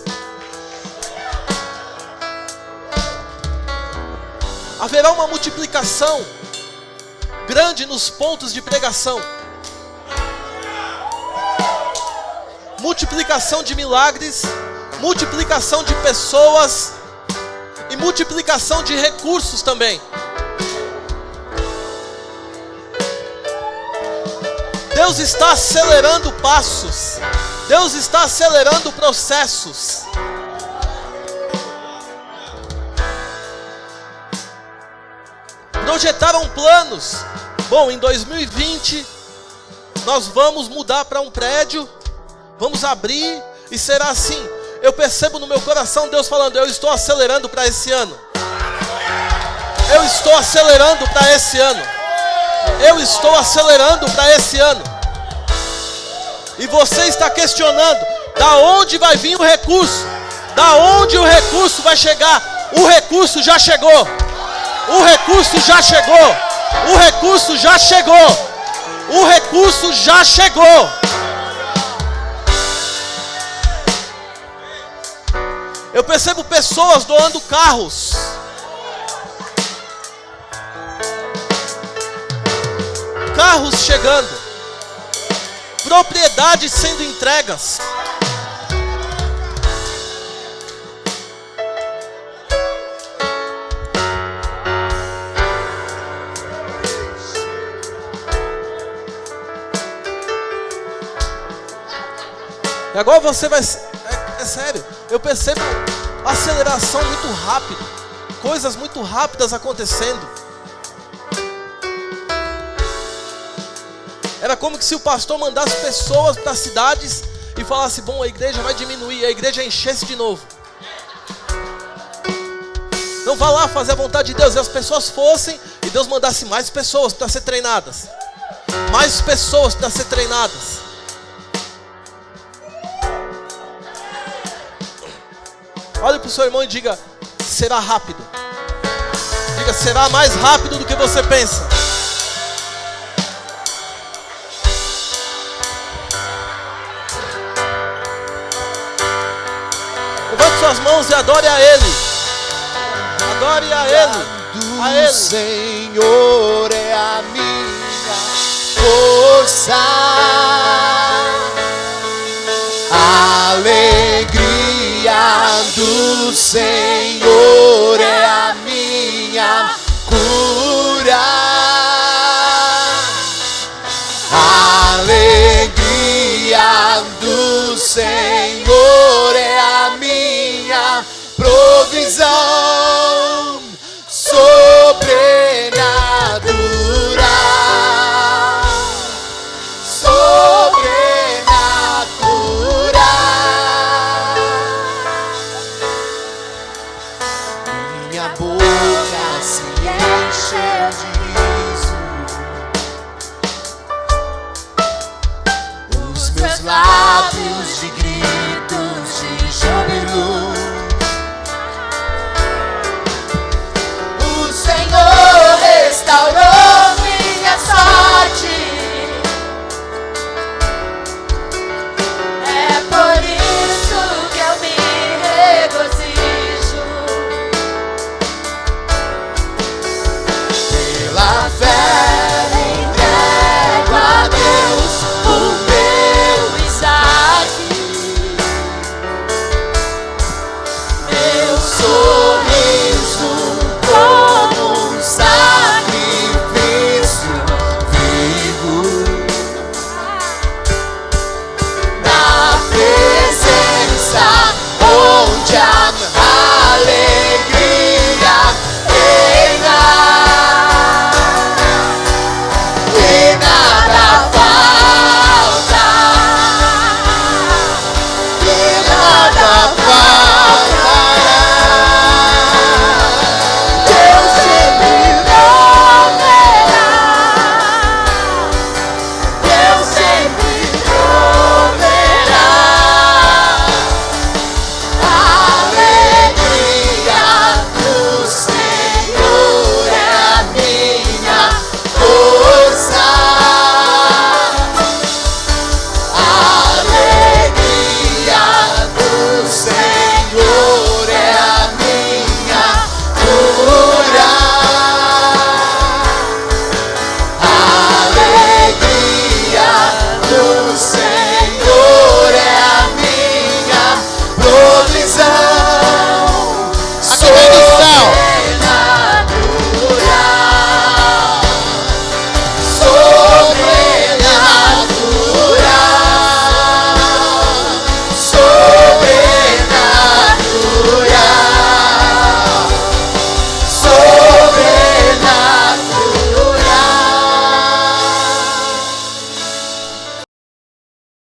Haverá uma multiplicação grande nos pontos de pregação. Multiplicação de milagres, multiplicação de pessoas e multiplicação de recursos também. Deus está acelerando passos. Deus está acelerando processos. Projetaram planos. Bom, em 2020 nós vamos mudar para um prédio, vamos abrir e será assim. Eu percebo no meu coração Deus falando: eu estou acelerando para esse ano. Eu estou acelerando para esse ano. Eu estou acelerando para esse ano. E você está questionando: da onde vai vir o recurso? Da onde o recurso vai chegar? O recurso já chegou. O recurso já chegou. O recurso já chegou. O recurso já chegou. Eu percebo pessoas doando carros. Carros chegando. Propriedades sendo entregas. E agora você vai... É sério. Eu percebo aceleração muito rápida. Coisas muito rápidas acontecendo. Era como que se o pastor mandasse pessoas para cidades e falasse, bom, a igreja vai diminuir, a igreja enchesse de novo. Não vá lá fazer a vontade de Deus. E as pessoas fossem e Deus mandasse mais pessoas para ser treinadas. Mais pessoas para ser treinadas. Olhe para o seu irmão e diga, será rápido. Diga, será mais rápido do que você pensa. Levante suas mãos e adore a Ele. Adore a Ele. A Ele. O Senhor é a minha força. Alegria do Senhor é a minha cura. Alegria do Senhor é a minha provisão sobrenatural. Minha boca se encheu de riso, os meus lábios de gritos de júbilo. O Senhor restaurou minha sorte. É por isso que eu me regozijo. Pela fé